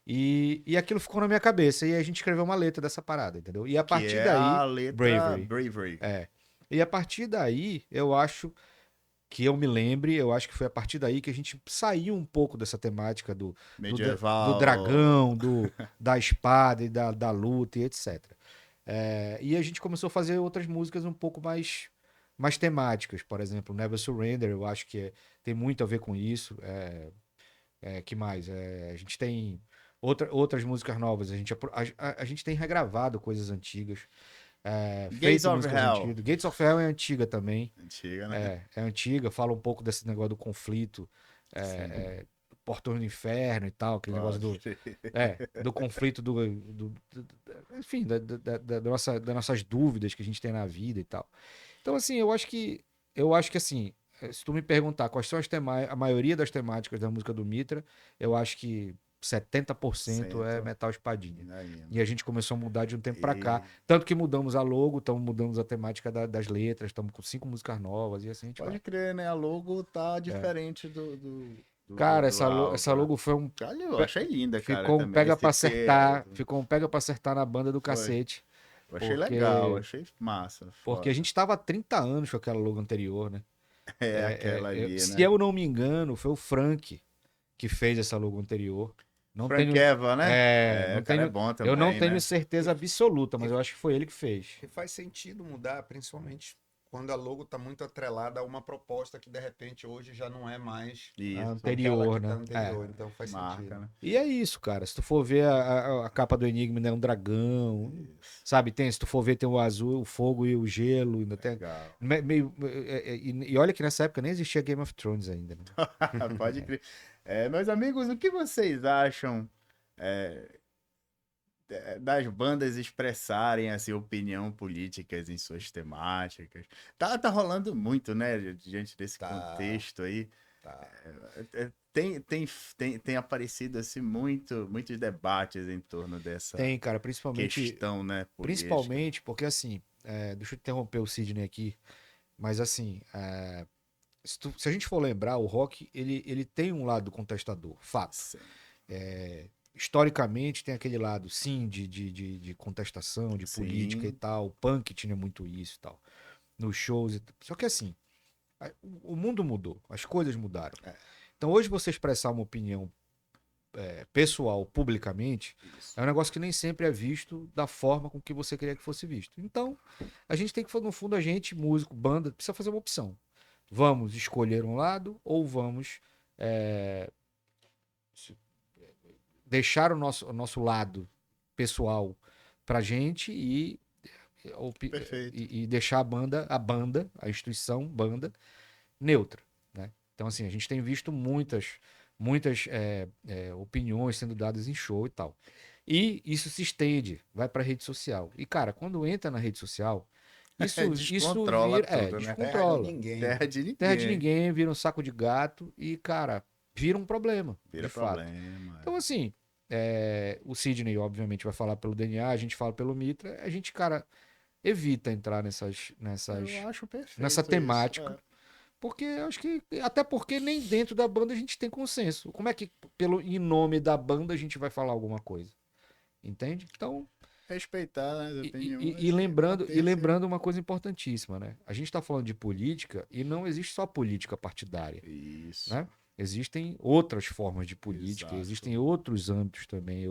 E aquilo ficou na minha cabeça. E a gente escreveu uma letra dessa parada, entendeu? E a Que partir é daí. a letra Bravery. Bravery. E a partir daí, eu acho que eu me lembre, eu acho que foi a partir daí que a gente saiu um pouco dessa temática do Medieval. dragão, da espada e da luta e etc. E a gente começou a fazer outras músicas um pouco mais mais temáticas. Por exemplo, Never Surrender, eu acho que tem muito a ver com isso. Que mais? A gente tem outras músicas novas. A gente tem regravado coisas antigas. Gates Feito of músicas Hell. antigas. Gates of Hell é antiga também. Antiga, né? É antiga, fala um pouco desse negócio do conflito. Portões do Inferno e tal, aquele negócio do conflito enfim, das nossas dúvidas que a gente tem na vida e tal. Então, assim, eu acho que assim, se tu me perguntar quais são a maioria das temáticas da música do Mitra, eu acho que 70% é Cento. metal espadinha. Aí, E a gente começou a mudar de um tempo pra cá. E Tanto que mudamos a logo, estamos mudando a temática das letras, estamos com 5 músicas novas e assim a gente pode vai. crer, né? A logo tá diferente do Cara, essa álbum, né? logo foi um Olha, eu achei linda, cara, ficou um também. pega Esse pra T, acertar, ficou um pega pra acertar na banda do Foi. cacete, eu achei legal, porque achei massa. porque a Foda. gente tava há 30 anos com aquela logo anterior, né? É aquela ali, Se né? eu não me engano, foi o Frank que fez essa logo anterior. Não Frank tenho, Eva, né? não O cara é tenho, bom eu não também, tenho né? certeza absoluta, mas eu acho que foi ele que fez. E faz sentido mudar, principalmente quando a logo está muito atrelada a uma proposta que de repente hoje já não é mais A Isso, anterior, aquela que né? tá anterior, então faz marca, sentido. né? E é isso, cara. Se tu for ver a capa do Enigma, né? Um dragão. Sabe, se tu for ver, tem o azul, o fogo e o gelo. Ainda tem, Legal. e olha que nessa época nem existia Game of Thrones ainda, né? Pode crer. Meus amigos, o que vocês acham das bandas expressarem assim, opinião políticas em suas temáticas? Tá rolando muito, né? Diante desse Tá, contexto aí. tá. Tem aparecido assim muitos debates em torno dessa Tem, cara, principalmente, questão, né, política. principalmente porque assim, deixa eu interromper o Sidney aqui, mas assim, se a gente for lembrar, o rock, ele tem um lado contestador, fato. Sim. Historicamente tem aquele lado, sim, de contestação, de política e Sim. tal. O punk tinha muito isso e tal. Nos shows. Só que assim, o mundo mudou, as coisas mudaram. Então hoje você expressar uma opinião pessoal publicamente Isso. é um negócio que nem sempre é visto da forma com que você queria que fosse visto. Então, a gente tem que, no fundo, a gente, músico, banda, precisa fazer uma opção. Vamos escolher um lado ou vamos deixar o nosso lado pessoal pra gente Perfeito. e deixar a instituição, banda, neutra, né? Então, assim, a gente tem visto muitas opiniões sendo dadas em show e tal. E isso se estende, vai pra rede social. E, cara, quando entra na rede social, isso Descontrola vira, tudo, né? Terra de descontrola. ninguém. Terra de ninguém. Terra de ninguém, vira um saco de gato e, cara, vira um problema, Vira de fato. problema. Então, assim, o Sidney, obviamente, vai falar pelo DNA, a gente fala pelo Mitra, a gente, cara, evita entrar Eu acho perfeito nessa isso, temática, porque eu acho que, até porque nem dentro da banda a gente tem consenso. Como é que, em nome da banda, a gente vai falar alguma coisa? Entende? Então, Respeitar, né, as opiniões. e lembrando, manter-se- uma coisa importantíssima, né? A gente está falando de política e não existe só política partidária, Isso. né? Existem outras formas de política, Exato. existem outros âmbitos também,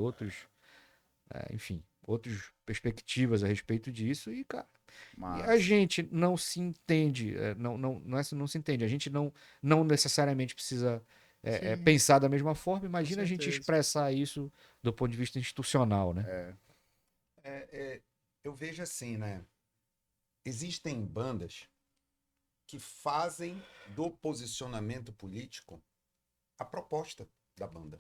enfim, outras perspectivas a respeito disso e, cara, Mas, a gente não se entende, não se entende, a gente não necessariamente precisa sim, pensar da mesma forma, com imagina a gente certeza. expressar isso do ponto de vista institucional, né? Eu vejo assim, né? Existem bandas que fazem do posicionamento político a proposta da banda,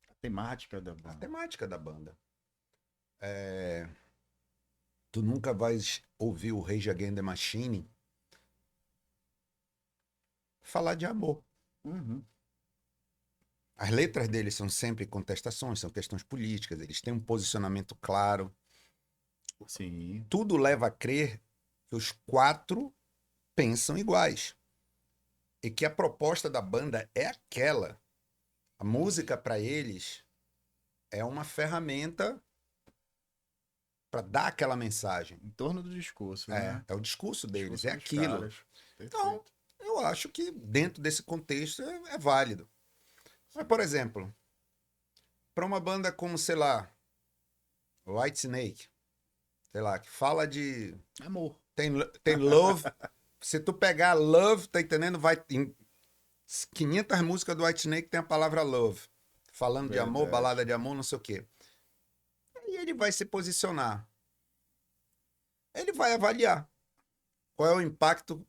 A temática da a banda. temática da banda. Tu nunca vais ouvir o Rage Against the Machine falar de amor. Uhum. As letras deles são sempre contestações, são questões políticas, eles têm um posicionamento claro. Sim. Tudo leva a crer que os quatro pensam iguais. E que a proposta da banda é aquela. A música para eles é uma ferramenta para dar aquela mensagem. Em torno do discurso, né? É o discurso deles, Discurso é dos aquilo. caras. Então, Perfeito. eu acho que dentro desse contexto é válido. Mas, por exemplo, para uma banda como, sei lá, Whitesnake, sei lá, que fala de Amor. Tem Love. Se tu pegar Love, tá entendendo? Vai em 500 músicas do White Snake tem a palavra Love. Falando de amor, Verdade. balada de amor, não sei o quê. Aí ele vai se posicionar. Ele vai avaliar qual é o impacto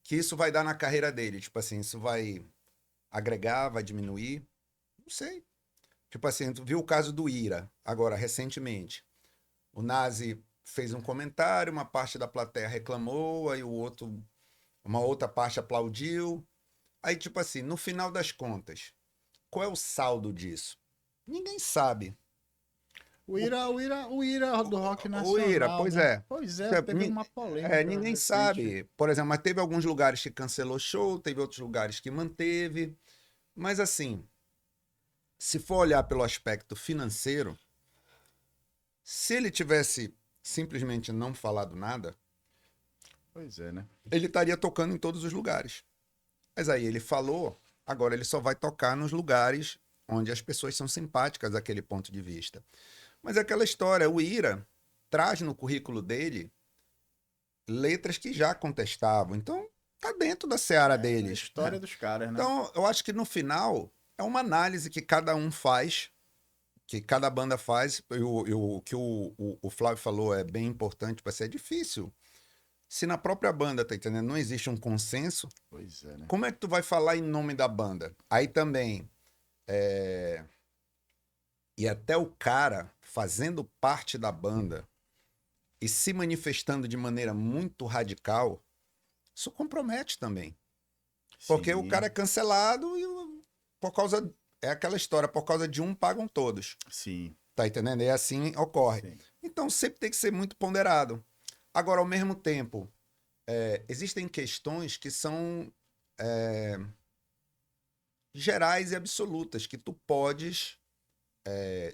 que isso vai dar na carreira dele. Tipo assim, isso vai agregar, vai diminuir? Não sei. Tipo assim, tu viu o caso do Ira, agora, recentemente. O Nazi fez um comentário, uma parte da plateia reclamou, aí uma outra parte aplaudiu. Aí, tipo assim, no final das contas, qual é o saldo disso? Ninguém sabe. O Ira do rock O nacional, Ira, pois né? é. Pois é, teve uma polêmica Ninguém recente. sabe. Por exemplo, mas teve alguns lugares que cancelou show, teve outros lugares que manteve. Mas assim, se for olhar pelo aspecto financeiro, se ele tivesse simplesmente não falado nada, Pois é, né? ele estaria tocando em todos os lugares. Mas aí ele falou, agora ele só vai tocar nos lugares onde as pessoas são simpáticas daquele ponto de vista. Mas é aquela história, o Ira traz no currículo dele letras que já contestavam. Então, tá dentro da seara É a deles. história dos caras, né? Então, eu acho que no final é uma análise que cada um faz, que cada banda faz. O que o Flávio falou é bem importante, para ser difícil. Se na própria banda, tá entendendo? Não existe um consenso, Pois é, né? como é que tu vai falar em nome da banda? Aí também, e até o cara fazendo parte da banda e se manifestando de maneira muito radical, isso compromete também. Porque o Sim, cara é cancelado e por causa. É aquela história, por causa de um pagam todos. sim, Tá entendendo? E assim ocorre. sim. Então sempre tem que ser muito ponderado. Agora, ao mesmo tempo, existem questões que são gerais e absolutas, que tu podes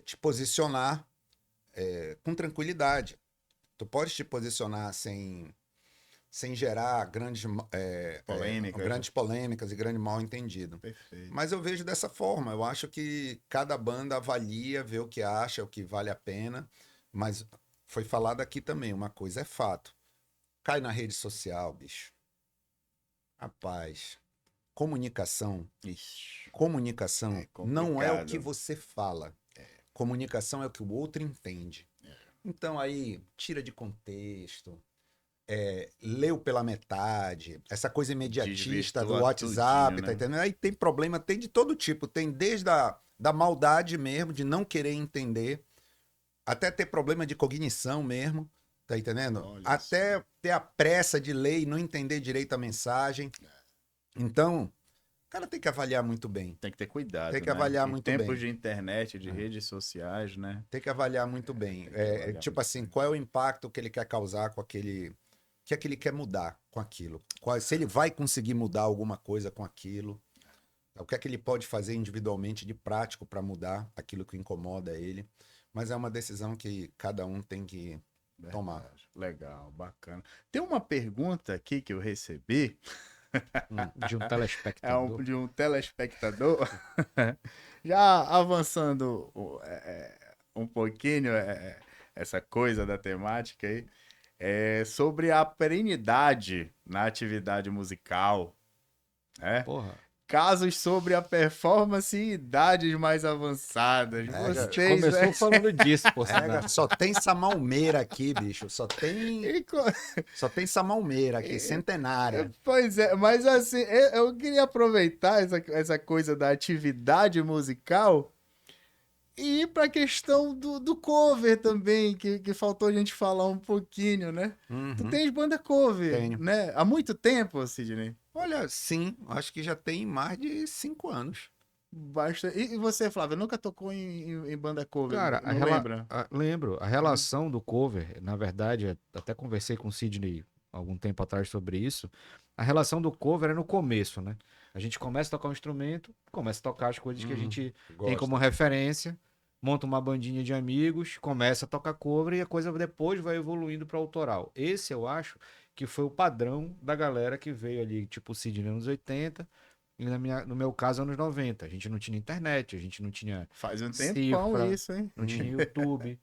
te posicionar com tranquilidade. Tu podes te posicionar sem gerar Polêmicas, grandes polêmicas e grande mal-entendido. Perfeito. Mas eu vejo dessa forma. Eu acho que cada banda avalia, vê o que acha, o que vale a pena. Mas foi falado aqui também, uma coisa é fato. Cai na rede social, bicho. Rapaz, comunicação Ixi, Comunicação é não é o complicado. que você fala. Comunicação é o que o outro entende. Então aí, tira de contexto, leu pela metade, essa coisa imediatista do Desvirtua WhatsApp, tudinho, tá né? entendendo? Aí tem problema, tem de todo tipo. Tem desde da maldade mesmo, de não querer entender, até ter problema de cognição mesmo, tá entendendo? Olha Até ter a pressa de ler e não entender direito a mensagem. Então, o cara tem que avaliar muito bem. Tem que ter cuidado, Tem que né? avaliar Em muito tempos bem. de internet, de redes sociais, né? Tem que avaliar muito bem. tem que avaliar Tipo muito assim, bem. qual é o impacto que ele quer causar com aquele. O que é que ele quer mudar com aquilo? Se ele vai conseguir mudar alguma coisa com aquilo. O que é que ele pode fazer individualmente de prático para mudar aquilo que incomoda ele. Mas é uma decisão que cada um tem que tomar. Verdade. Legal, bacana. Tem uma pergunta aqui que eu recebi, De um é telespectador. de um telespectador, já avançando um pouquinho essa coisa da temática aí, sobre a perenidade na atividade musical, né? Porra, Casos sobre a performance em idades mais avançadas. É, Vocês, começou né? falando disso, por sinal. Só tem Samalmeira aqui, bicho. Só tem Samalmeira aqui, centenária. Pois é, mas assim, eu queria aproveitar essa coisa da atividade musical e ir para a questão do cover também, que faltou a gente falar um pouquinho, né? Tu Uhum. tens banda cover, Tenho. né? Há muito tempo, Sidney? Olha, sim, acho que já tem mais de 5 anos. Basta... E você, Flávio, nunca tocou em banda cover, Cara, não lembra? lembro, a relação do cover, na verdade, até conversei com o Sidney algum tempo atrás sobre isso. A relação do cover é no começo, né? A gente começa a tocar um instrumento, começa a tocar as coisas que a gente tem Gosto. como referência, monta uma bandinha de amigos, começa a tocar cover e a coisa depois vai evoluindo para autoral. Esse eu acho que foi o padrão da galera que veio ali, tipo o Sidney nos anos 80 e no meu caso anos 90. A gente não tinha internet, a gente não tinha Faz um tempão cifra, isso, hein? não tinha YouTube.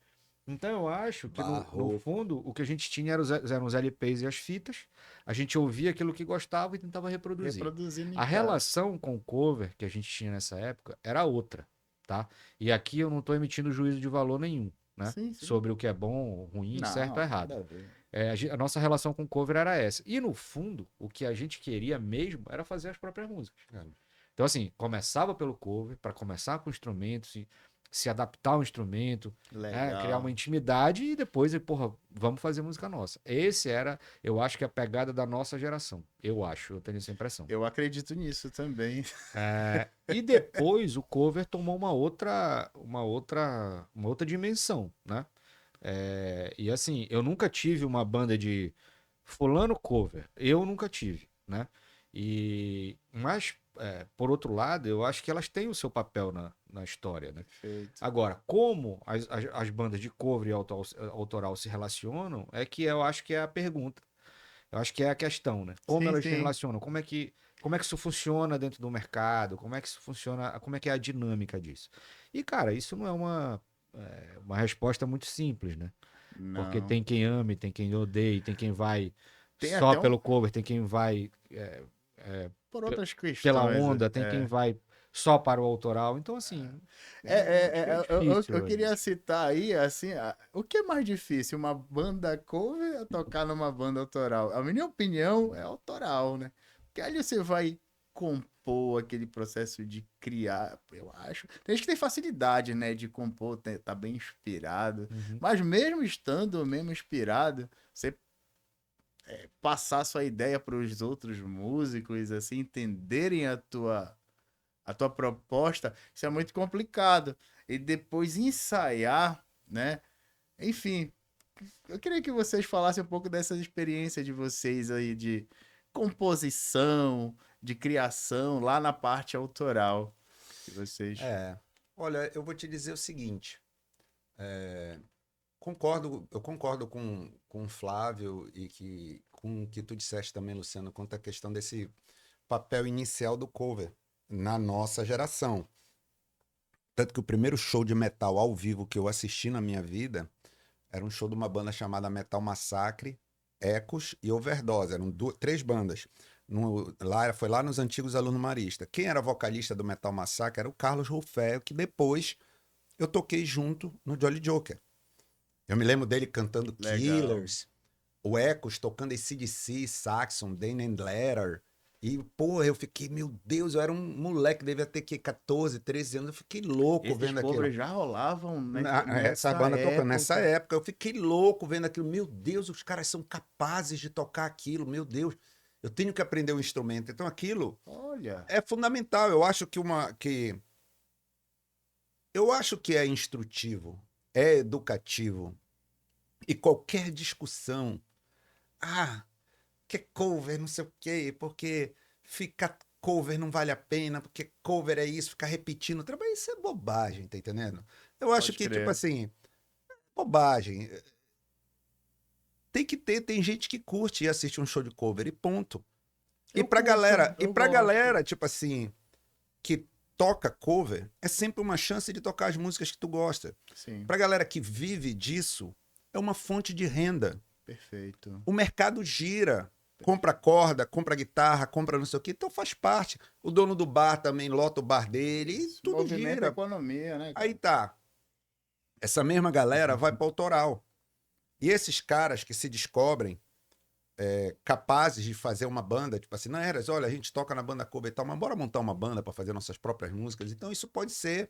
Então eu acho que no Barroco. fundo o que a gente tinha eram os LPs e as fitas. A gente ouvia aquilo que gostava e tentava reproduzir. Reproduzindo em A casa. relação com o cover que a gente tinha nessa época era outra, tá? E aqui eu não estou emitindo juízo de valor nenhum, né? Sim, sim. Sobre o que é bom, ruim, Não, certo ou errado. nada a ver. A nossa relação com o cover era essa. E no fundo, o que a gente queria mesmo era fazer as próprias músicas. É. Então, assim, começava pelo cover, para começar com o instrumento, se adaptar ao instrumento, Legal. criar uma intimidade e depois, porra, vamos fazer música nossa. Esse era, eu acho que a pegada da nossa geração. Eu tenho essa impressão. Eu acredito nisso também. E depois o cover tomou uma outra dimensão, né? E assim, eu nunca tive uma banda de fulano cover. Eu nunca tive, né? Mas, por outro lado, eu acho que elas têm o seu papel na história, né? Perfeito. Agora, como as bandas de cover e autoral se relacionam, é que eu acho que é a pergunta. Eu acho que é a questão, né? Como Sim, elas se sim. relacionam? Como é que isso funciona dentro do mercado? Como é que isso funciona? Como é que é a dinâmica disso? E, cara, isso não é uma resposta muito simples, né? Porque Não. tem quem ame, tem quem odeie, tem quem vai Tem só até pelo cover, tem quem vai por outras questões. pela onda, tem é. quem vai só para o autoral. Então, assim, Eu difícil. queria citar aí, assim, o que é mais difícil, uma banda cover ou tocar numa banda autoral? A minha opinião é autoral, né? Porque ali você vai compor aquele processo de criar, eu acho. Tem gente que tem facilidade, né, de compor, tá bem inspirado. Uhum. Mas mesmo estando mesmo inspirado, você passar sua ideia para os outros músicos, assim, entenderem a tua proposta, isso é muito complicado. E depois ensaiar, né? Enfim, eu queria que vocês falassem um pouco dessa experiência de vocês aí de composição, de criação, lá na parte autoral. Que vocês. Olha, eu vou te dizer o seguinte. Eu concordo com o Flávio e com o que tu disseste também, Luciano, quanto à questão desse papel inicial do cover na nossa geração. Tanto que o primeiro show de metal ao vivo que eu assisti na minha vida era um show de uma banda chamada Metal Massacre, Ecos e Overdose. Eram três bandas. Foi lá nos antigos Aluno Marista. Quem era vocalista do Metal Massacre era o Carlos Rufé, que depois eu toquei junto no Jolly Joker. Eu me lembro dele cantando Legal. Killers, o Ecos tocando AC/DC, Saxon, Dane and Letter. E, pô, eu fiquei, meu Deus, eu era um moleque, devia ter 14, 13 anos, eu fiquei louco Esses vendo aquilo. covers já rolavam, né? Essa banda tocando nessa época, eu fiquei louco vendo aquilo. Meu Deus, os caras são capazes de tocar aquilo, meu Deus. Eu tenho que aprender o instrumento. Então aquilo Olha, é fundamental. Eu acho que é instrutivo, é educativo. E qualquer discussão, que cover, não sei o quê, porque ficar cover não vale a pena, porque cover é isso, ficar repetindo, isso é bobagem, tá entendendo? Eu acho Pode que, crer. tipo assim, bobagem. Tem gente que curte e assiste um show de cover e ponto. E Eu pra curto, eu gosto. galera, tipo assim, que toca cover, é sempre uma chance de tocar as músicas que tu gosta. Sim, Pra galera que vive disso, é uma fonte de renda. perfeito. O mercado gira. Compra corda, compra guitarra, compra não sei o quê. Então faz parte. O dono do bar também lota o bar dele e tudo Movimento gira. a economia, né? Aí tá. Essa mesma galera vai para autoral. E esses caras que se descobrem capazes de fazer uma banda, tipo assim, não, Eras, olha, a gente toca na banda cover e tal, mas bora montar uma banda para fazer nossas próprias músicas. Então isso pode ser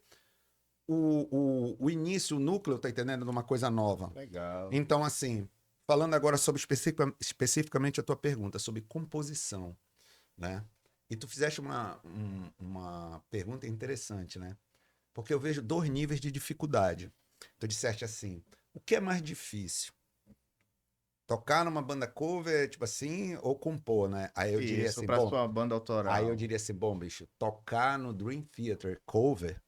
o início, o núcleo, tá entendendo? De uma coisa nova. Legal. Então, assim, falando agora sobre especificamente a tua pergunta, sobre composição, né? E tu fizeste uma pergunta interessante, né? Porque eu vejo dois níveis de dificuldade. Tu disseste assim, o que é mais difícil? Tocar numa banda cover, tipo assim, ou compor, né? Aí eu diria Isso, assim, pra bom, sua banda autoral. aí eu diria assim, bom, bicho, tocar no Dream Theater cover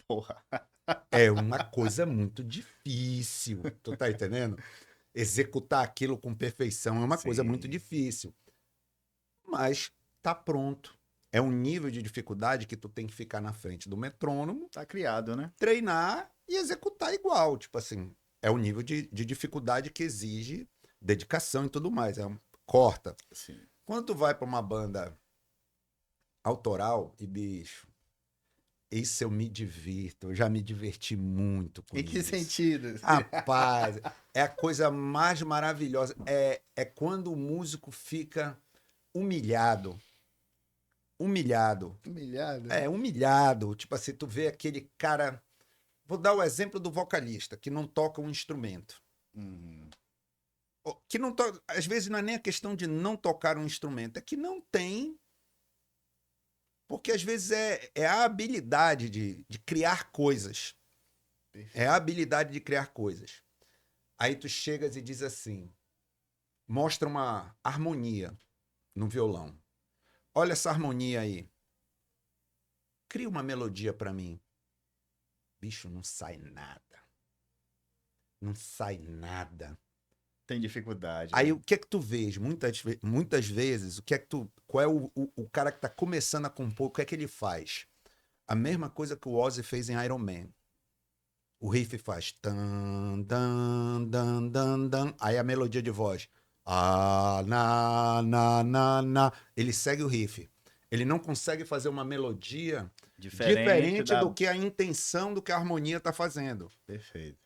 Porra. é uma coisa muito difícil. Tu tá entendendo? Executar aquilo com perfeição é uma coisa Sim. muito difícil. Mas tá pronto. É um nível de dificuldade que tu tem que ficar na frente do metrônomo, Tá criado, né? treinar e executar igual. Tipo assim, é o nível de dificuldade que exige dedicação e tudo mais. Corta. Sim. Quando tu vai pra uma banda autoral, e bicho, isso eu me divirto. Eu já me diverti muito com Em que isso. sentido? Rapaz, é a coisa mais maravilhosa. É quando o músico fica humilhado. Humilhado. Humilhado. É, humilhado. Tipo assim, tu vê aquele cara. Vou dar o exemplo do vocalista, que não toca um instrumento. Uhum. Que não to... Às vezes não é nem a questão de não tocar um instrumento, é que não tem. Porque às vezes é a habilidade de criar coisas. É a habilidade de criar coisas. Aí tu chegas e diz assim, mostra uma harmonia no violão. Olha essa harmonia aí. Cria uma melodia pra mim. Bicho, não sai nada. Não sai nada. Tem dificuldade. Aí né? o que é que tu vês? Muitas vezes, o que é que tu. Qual é o cara que tá começando a compor? O que é que ele faz? A mesma coisa que o Ozzy fez em Iron Man. O riff faz tan, dan, dan, dan, dan. Aí a melodia de voz. Ah, na. Ele segue o riff. Ele não consegue fazer uma melodia diferente do que a intenção do que a harmonia tá fazendo. Perfeito.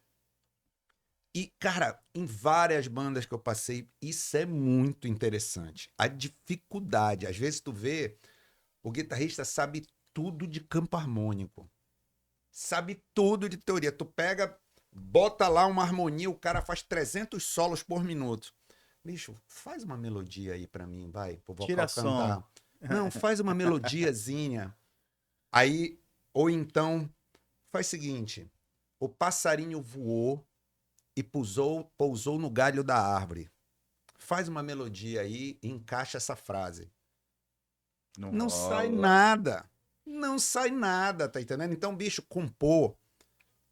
E, cara, em várias bandas que eu passei, isso é muito interessante. A dificuldade. Às vezes tu vê, o guitarrista sabe tudo de campo harmônico. Sabe tudo de teoria. Tu pega, bota lá uma harmonia, o cara faz 300 solos por minuto. Bicho, faz uma melodia aí pra mim, vai, pro vocal Tira cantar. som. Não, faz uma melodiazinha. Aí, ou então, faz o seguinte, o passarinho voou e pousou no galho da árvore. Faz uma melodia aí e encaixa essa frase. Não sai rola. nada. Não sai nada, tá entendendo? Então, bicho, compor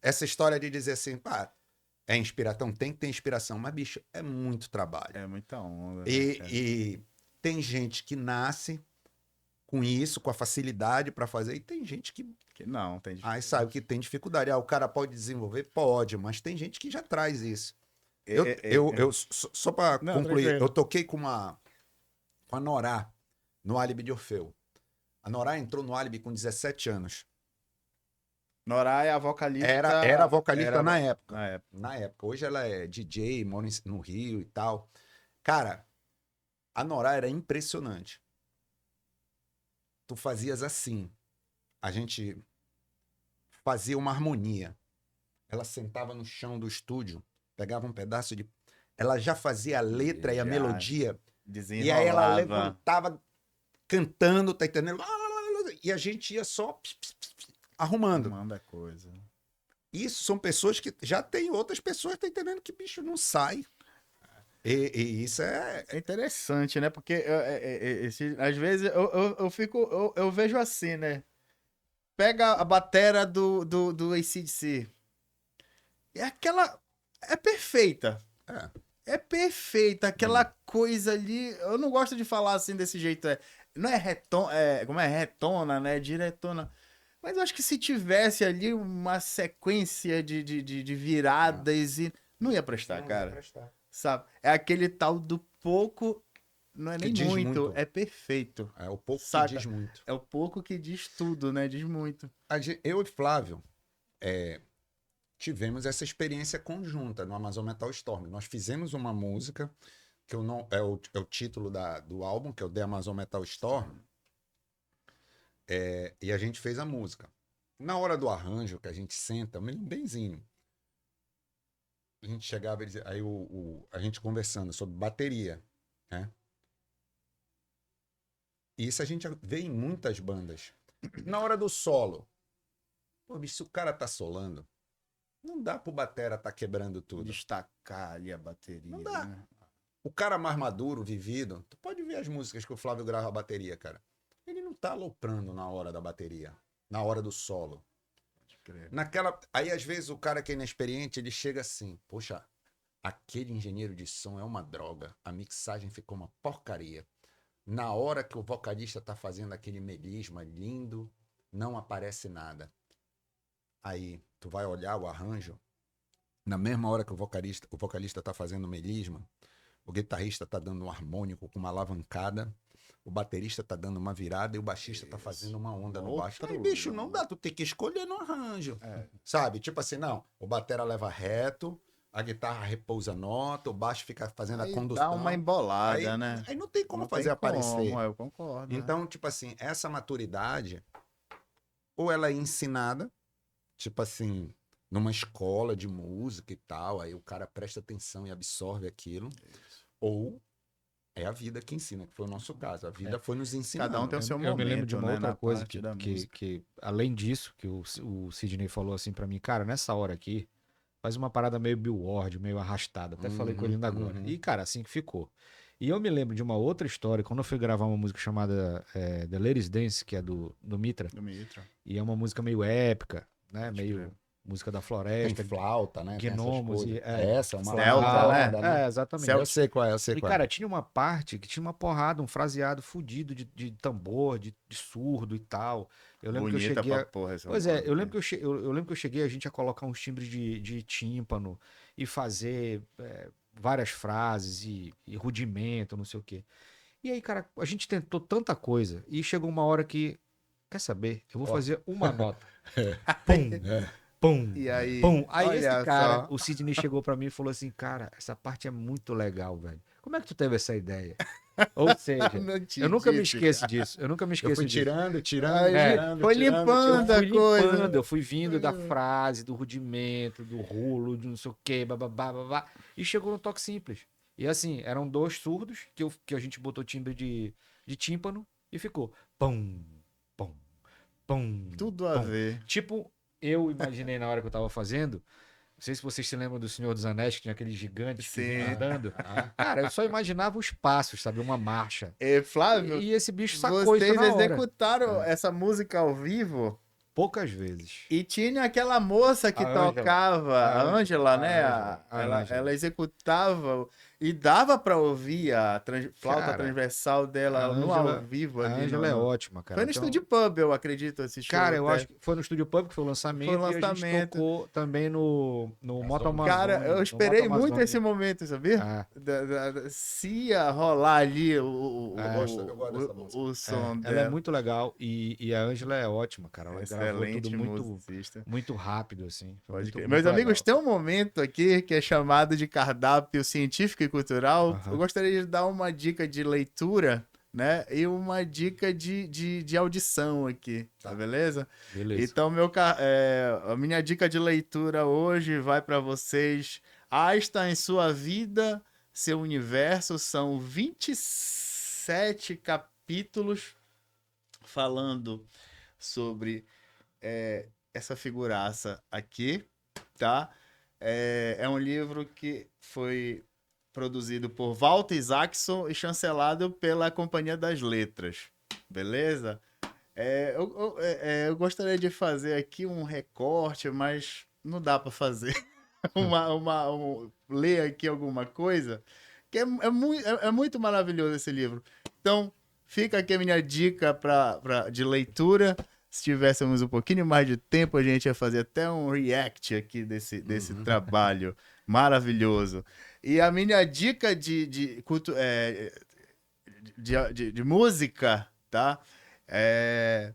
essa história de dizer assim, pá, é inspiração, tem que ter inspiração, mas, bicho, é muito trabalho. É muita onda. né, E, cara? e tem gente que nasce com isso, com a facilidade pra fazer, e tem gente que Que não, tem aí sabe que tem dificuldade. Ah, o cara pode desenvolver? Pode, mas tem gente que já traz isso. Só pra Não, concluir, tranquilo. eu toquei com a Norá no Álibi de Orfeu. A Norá entrou no Álibi com 17 anos. Norá é a vocalista. Era vocalista era na época. Na época. Na época. Hoje ela é DJ, mora no Rio e tal. Cara, a Norá era impressionante. Tu fazias assim. A gente fazia uma harmonia. Ela sentava no chão do estúdio, pegava um pedaço de. Ela já fazia a letra e a Já melodia. Desenrolava. E aí ela levantava cantando, tá entendendo? E a gente ia só arrumando. Manda coisa. Isso são pessoas que já tem outras pessoas, tá entendendo? Que bicho não sai. E isso é. É interessante, né? Porque às vezes eu fico. Eu vejo assim, né? Pega a batera do AC/DC. É aquela. É perfeita. É. É perfeita. Aquela coisa ali. Eu não gosto de falar assim desse jeito. Não é como é? Retona, né? Diretona. Mas eu acho que se tivesse ali uma sequência de viradas e. Não ia prestar, cara. Sabe? É aquele tal do pouco. Não é Que nem diz muito, muito. é perfeito. É o pouco Saca? que diz muito. É o pouco que diz tudo, né? Diz muito. Eu e Flávio tivemos essa experiência conjunta no Amazon Metal Storm. Nós fizemos uma música, que eu não, é o título do álbum, que é o The Amazon Metal Storm, e a gente fez a música. Na hora do arranjo, que a gente senta, benzinho, a gente chegava e dizia, aí a gente conversando sobre bateria, né? E isso a gente vê em muitas bandas. Na hora do solo, pô, bicho, se o cara tá solando, não dá pro batera tá quebrando tudo. Destacar ali a bateria. Não dá. Né? O cara mais maduro, vivido, tu pode ver as músicas que o Flávio grava a bateria, cara. Ele não tá aloprando na hora da bateria, na hora do solo. Aí, às vezes, o cara que é inexperiente, ele chega assim, poxa, aquele engenheiro de som é uma droga, a mixagem ficou uma porcaria. Na hora que o vocalista tá fazendo aquele melisma lindo, não aparece nada. Aí, tu vai olhar o arranjo, Na mesma hora que o vocalista tá fazendo melisma, o guitarrista tá dando um harmônico com uma alavancada, o baterista tá dando uma virada e o baixista tá fazendo uma onda no baixo. Aí, bicho, não dá, tu tem que escolher no arranjo. Sabe? Tipo assim, não, o batera leva reto, a guitarra repousa a nota, o baixo fica fazendo Aí a condução. dá uma embolada, Aí, né? aí não tem como Não fazer tem como, aparecer. eu concordo. Então, tipo assim, essa maturidade, ou ela é ensinada, tipo assim, numa escola de música e tal, aí o cara presta atenção e absorve aquilo, ou é a vida que ensina, que foi o nosso caso. A vida foi nos ensinando. Cada um tem o seu Eu momento, me lembro de uma né, outra na coisa parte da que, música. além disso, que o Sidney falou assim pra mim, cara, nessa hora aqui, faz uma parada meio Billboard, meio arrastada. Até falei com ele ainda agora. E, cara, assim que ficou. E eu me lembro de uma outra história, quando eu fui gravar uma música chamada The Ladies Dance, que é do Mitra, Do Mitra. e é uma música meio épica, né? Pode Meio crer. música da Tem floresta, flauta, né? Tem essas gnomos coisas. e... Essa é uma Celta, flauta, né? É, exatamente. Eu sei qual é, eu sei E, qual é. cara, tinha uma parte que tinha uma porrada, um fraseado fudido de tambor, de surdo e tal. Eu lembro que eu Bonita cheguei pra a... porra essa Pois é, música. eu lembro que eu cheguei a gente a colocar uns timbres de tímpano e fazer várias frases e rudimento, não sei o quê. E aí, cara, a gente tentou tanta coisa e chegou uma hora que, quer saber, eu vou fazer uma nota. Pum, pum, E aí, pum. Aí olha esse cara, só. o Sidney chegou pra mim e falou assim, cara, essa parte é muito legal, velho. Como é que tu teve essa ideia? Ou seja, Não te eu nunca me disse, esqueço cara. disso. Eu nunca me Eu esqueço fui disso. tirando, Foi Eu limpando fui a coisa. limpando, eu fui vindo da frase, do rudimento, do rolo, de não sei o quê, bababá, babá, e chegou no toque simples. E assim, eram 2 surdos, que a gente botou timbre de tímpano, e ficou pum, pum, pum. Tudo a pum. ver. Tipo, eu imaginei na hora que eu tava fazendo, não sei se vocês se lembram do Senhor dos Anéis, que tinha aqueles gigantes que Sim. vinham andando. Cara, eu só imaginava os passos, sabe? Uma marcha. Flávio, E esse bicho sacou isso vocês na hora. executaram essa música ao vivo Poucas vezes. e tinha aquela moça que A Ângela. tocava, a Ângela, né? A Ângela. Ela executava e dava pra ouvir a flauta Cara, transversal dela a no Ângela- ao vivo A ali. Ângela é ótima, cara. Foi no Então, Estúdio Pub, eu acredito, esse show. cara, eu até. acho que foi no Estúdio Pub que foi o lançamento, Foi o e a gente lançamento. tocou também no Moto Amazônia. Cara, eu no esperei Moto muito Amazônia. esse momento, sabia? Ah, Se ia rolar ali o Eu gosto dessa música. o som ela dela. é muito legal e a Ângela é ótima, cara. Ela gravou Excelente tudo muito, musicista. muito rápido, assim. Foi Pode muito- crer. muito Meus amigos, legal. tem um momento aqui que é chamado de cardápio científico e cultural. Aham. Eu gostaria de dar uma dica de leitura, né? E uma dica de audição aqui, tá beleza? Beleza. Então, a minha dica de leitura hoje vai para vocês. Einstein, Sua Vida, Seu Universo. São 27 capítulos falando sobre essa figuraça aqui, tá? É um livro que foi produzido por Walter Isaacson e chancelado pela Companhia das Letras, beleza? Eu gostaria de fazer aqui um recorte, mas não dá para fazer. Ler aqui alguma coisa, que é muito maravilhoso esse livro. Então, fica aqui a minha dica de leitura. Se tivéssemos um pouquinho mais de tempo, a gente ia fazer até um react aqui desse trabalho maravilhoso. E a minha dica de música, tá? É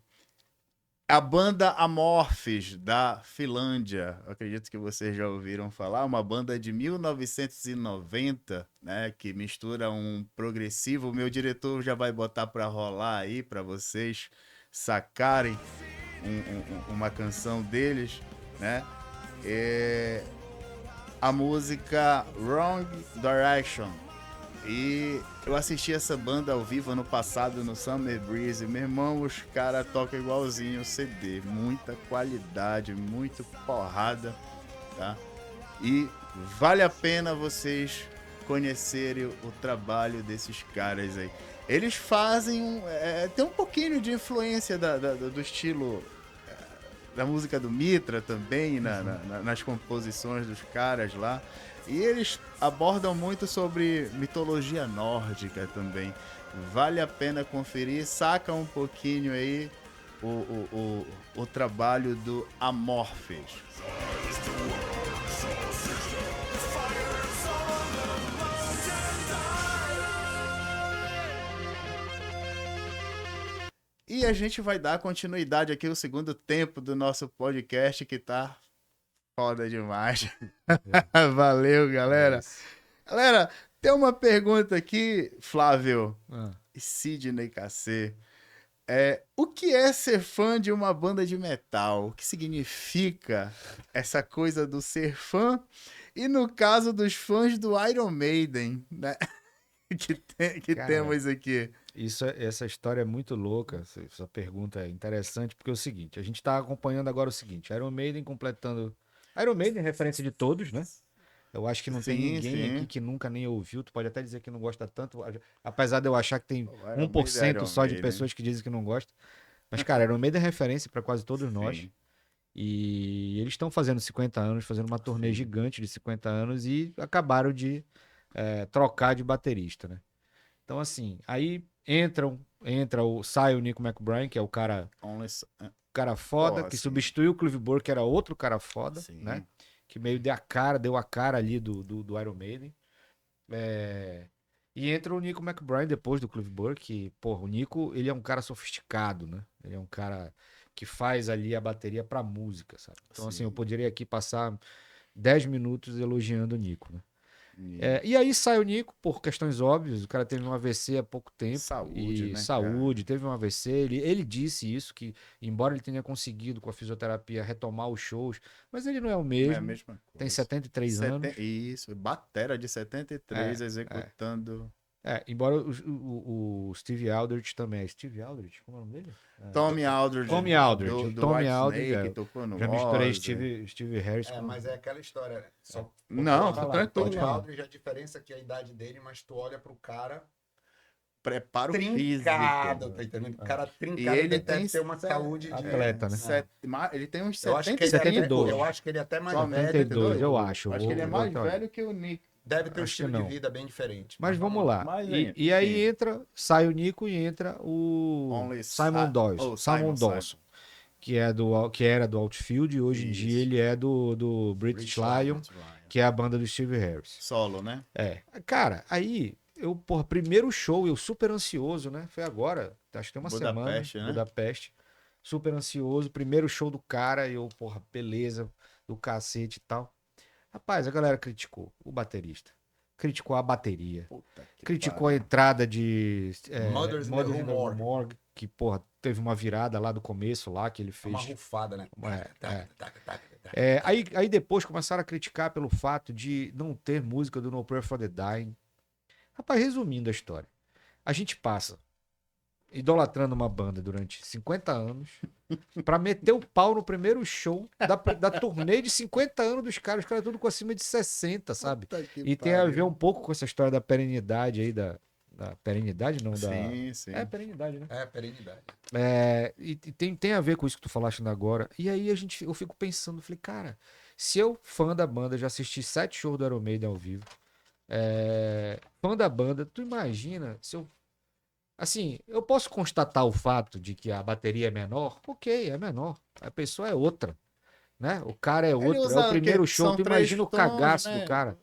a banda Amorphis, da Finlândia. Eu acredito que vocês já ouviram falar. Uma banda de 1990, né? Que mistura um progressivo. O meu diretor já vai botar pra rolar aí, pra vocês sacarem uma canção deles, né? A música Wrong Direction. E eu assisti essa banda ao vivo ano passado no Summer Breeze. Meu irmão, os caras tocam igualzinho o CD. Muita qualidade, muito porrada, tá? E vale a pena vocês conhecerem o trabalho desses caras aí. Eles fazem tem um pouquinho de influência do estilo da música do Mitra também, nas composições dos caras lá. E eles abordam muito sobre mitologia nórdica também. Vale a pena conferir, saca um pouquinho aí o trabalho do Amorphis. E a gente vai dar continuidade aqui ao segundo tempo do nosso podcast, que tá foda demais. Valeu, galera. Galera, tem uma pergunta aqui, Flávio Ah. e Sidney KC. O que é ser fã de uma banda de metal? O que significa essa coisa do ser fã? E no caso dos fãs do Iron Maiden, né? que Cara, temos aqui. Essa história é muito louca, essa pergunta é interessante, porque é o seguinte, a gente tá acompanhando agora o seguinte, Iron Maiden completando... Iron Maiden é referência de todos, né? Eu acho que não tem Sim, ninguém sim. aqui que nunca nem ouviu, tu pode até dizer que não gosta tanto, apesar de eu achar que tem Iron 1% Maiden, só de Maiden. pessoas que dizem que não gostam. Mas, cara, Iron Maiden é referência para quase todos nós. Sim. E eles estão fazendo 50 anos, fazendo uma turnê Sim. gigante de 50 anos e acabaram de trocar de baterista, né? Então, assim, aí sai o Nico McBride, que é o cara foda, Porra, que sim. substituiu o Clive Burr, que era outro cara foda, Sim. né? Que meio deu a cara ali do Iron Maiden. E entra o Nico McBride depois do Clive Burr, que, porra, o Nico, ele é um cara sofisticado, né? Ele é um cara que faz ali a bateria pra música, sabe? Então, assim, Sim. eu poderia aqui passar 10 minutos elogiando o Nico, né? E E aí sai o Nico, por questões óbvias, o cara teve um AVC há pouco tempo. Saúde, né, Saúde, teve um AVC. Ele disse isso, que embora ele tenha conseguido com a fisioterapia retomar os shows, mas ele não é o é a mesmo. mesma coisa. Tem 73 anos. Isso, batera de 73 executando. Embora o Steve Aldrich também. É Steve Aldrich? Como é o nome dele? Tommy Aldridge. Tommy Aldridge. Do, O do Tommy White Aldridge, Snake, tocou no Já misturei Ozzy. Steve Harris com... Mas é aquela história, né? Só Não, Vou falar, tranquilo. Tommy Aldridge, a diferença é que a idade dele, mas tu olha pro cara Preparo trincado, físico. tá entendendo? O cara E trincado, ele deve tem ter uma saúde de... atleta, né? Ele tem uns Eu acho que ele 72. eu acho que ele é até mais Só velho. 72, eu acho. Acho que ele é Vou mais botar- velho que o Nick. Deve ter um Acho que estilo de não. vida bem diferente. Mas vamos lá. Mas, E aí enfim. sai o Nico e entra o Only Simon Dawson. Simon Dawson. Que era do Outfield e hoje em Isso. dia ele é do British Lion, que é a banda do Steve Harris. Solo, né? Cara, aí eu, porra, primeiro show, eu super ansioso, né? Foi agora, acho que tem uma Budapeste, semana. né? Budapeste. Super ansioso. Primeiro show do cara, eu, porra, beleza, do cacete e tal. Rapaz, a galera criticou o baterista. Criticou a bateria. Puta que Criticou a pariu. entrada de Mothers in the Mothers in the Morgue. Morgue, que, porra, teve uma virada lá do começo, lá, que ele É uma fez. rufada, né? Aí depois começaram a criticar pelo fato de não ter música do No Prayer for the Dying. Rapaz, resumindo a história. A gente passa idolatrando uma banda durante 50 anos pra meter o pau no primeiro show da turnê de 50 anos dos caras. Os caras tudo com acima de 60, sabe? Puta que E tem a pariu. ver um pouco com essa história da perenidade aí, da perenidade, não, da... Sim. É, perenidade, né? É, perenidade. E tem a ver com isso que tu falaste ainda agora. E aí eu fico pensando, falei, cara, se eu, fã da banda, já assisti 7 shows do Iron Maiden ao vivo, fã da banda, tu imagina se eu... Assim, eu posso constatar o fato de que a bateria é menor? Ok, é menor. A pessoa é outra, né? O cara é outro, é usa o primeiro que show. são Tu 3 imagina o tons, cagaço né? do cara.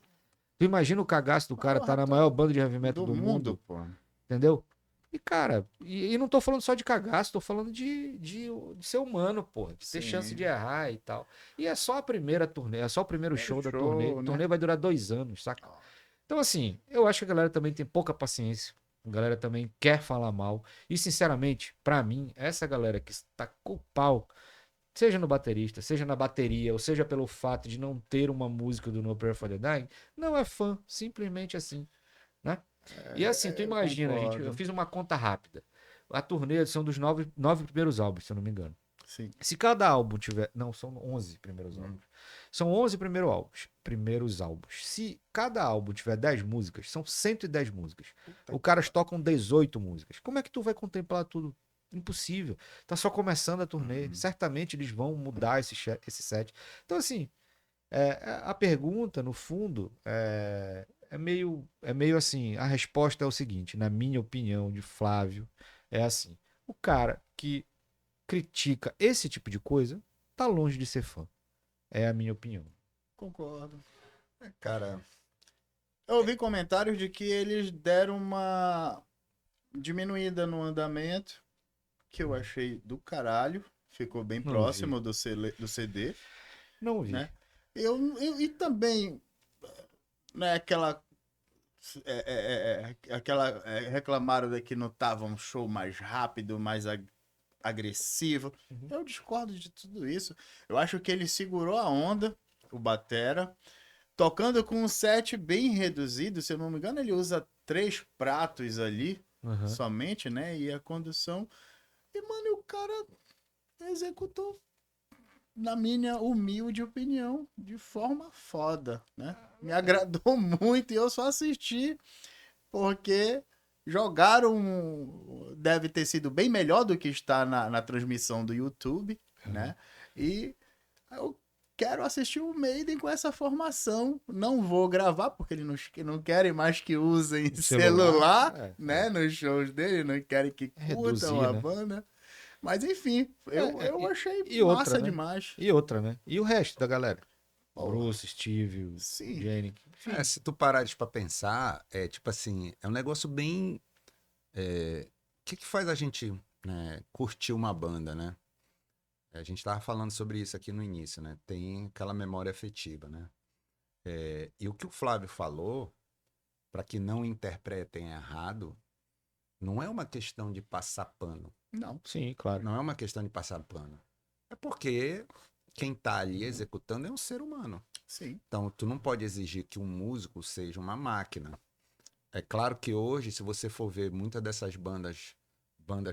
Tu imagina o cagaço do cara Porra, tá na maior banda de heavy metal Do do mundo, mundo, pô. entendeu? E, cara, e não tô falando só de cagaço, tô falando de ser humano, porra. De ter Sim. chance de errar e tal. E é só a primeira turnê, é só o primeiro show da show, turnê. A né? turnê vai durar 2 anos, saca? Então, assim, eu acho que a galera também tem pouca paciência. A galera também quer falar mal. E, sinceramente, pra mim, essa galera que está com o pau, seja no baterista, seja na bateria, ou seja pelo fato de não ter uma música do No Prayer for the Dying, não é fã. Simplesmente assim, né? E assim, tu imagina, gente, eu fiz uma conta rápida. A turnê são dos 9 primeiros álbuns, se eu não me engano. Sim. Se cada álbum tiver... Não, são 11 primeiros álbuns. São 11 primeiros álbuns. Se cada álbum tiver 10 músicas, são 110 músicas. Os caras tocam 18 músicas. Como é que tu vai contemplar tudo? Impossível. Tá só começando a turnê. Certamente eles vão mudar esse set. Então, assim, a pergunta, no fundo, é meio assim. A resposta é o seguinte, na minha opinião, de Flávio, é assim. O cara que critica esse tipo de coisa tá longe de ser fã. É a minha opinião. Concordo. Cara, Eu ouvi comentários de que eles deram uma diminuída no andamento que eu achei do caralho. Ficou bem Não próximo do CD, Não vi. né? E também, né, reclamaram de que não tava um show mais rápido, mais agressivo. Uhum. Eu discordo de tudo isso. Eu acho que ele segurou a onda, o batera, tocando com um set bem reduzido. Se eu não me engano, ele usa 3 pratos ali, Aham. somente, né? E a condução. E, mano, o cara executou, na minha humilde opinião, de forma foda, né? Me agradou muito e eu só assisti porque jogaram. Deve ter sido bem melhor do que está na transmissão do YouTube, né? E eu quero assistir o Maiden com essa formação. Não vou gravar, porque eles não querem mais que usem O celular, celular, né? Nos shows dele, não querem que curtam Reduzir, a né? banda. Mas enfim, eu achei e outra, massa né? demais. E outra, né? E o resto da galera? Porra. Bruce, Steve, o Sim. Jenny. Enfim. Se tu parares pra pensar, é tipo assim, é um negócio bem. O que que faz a gente, né, curtir uma banda, né? A gente tava falando sobre isso aqui no início, né? Tem aquela memória afetiva, né? E o que o Flávio falou, para que não interpretem errado, não é uma questão de passar pano. Não, Sim, claro. Não é uma questão de passar pano. É porque quem tá ali executando é um ser humano. sim. Então, tu não pode exigir que um músico seja uma máquina. É claro que hoje, se você for ver muitas dessas bandas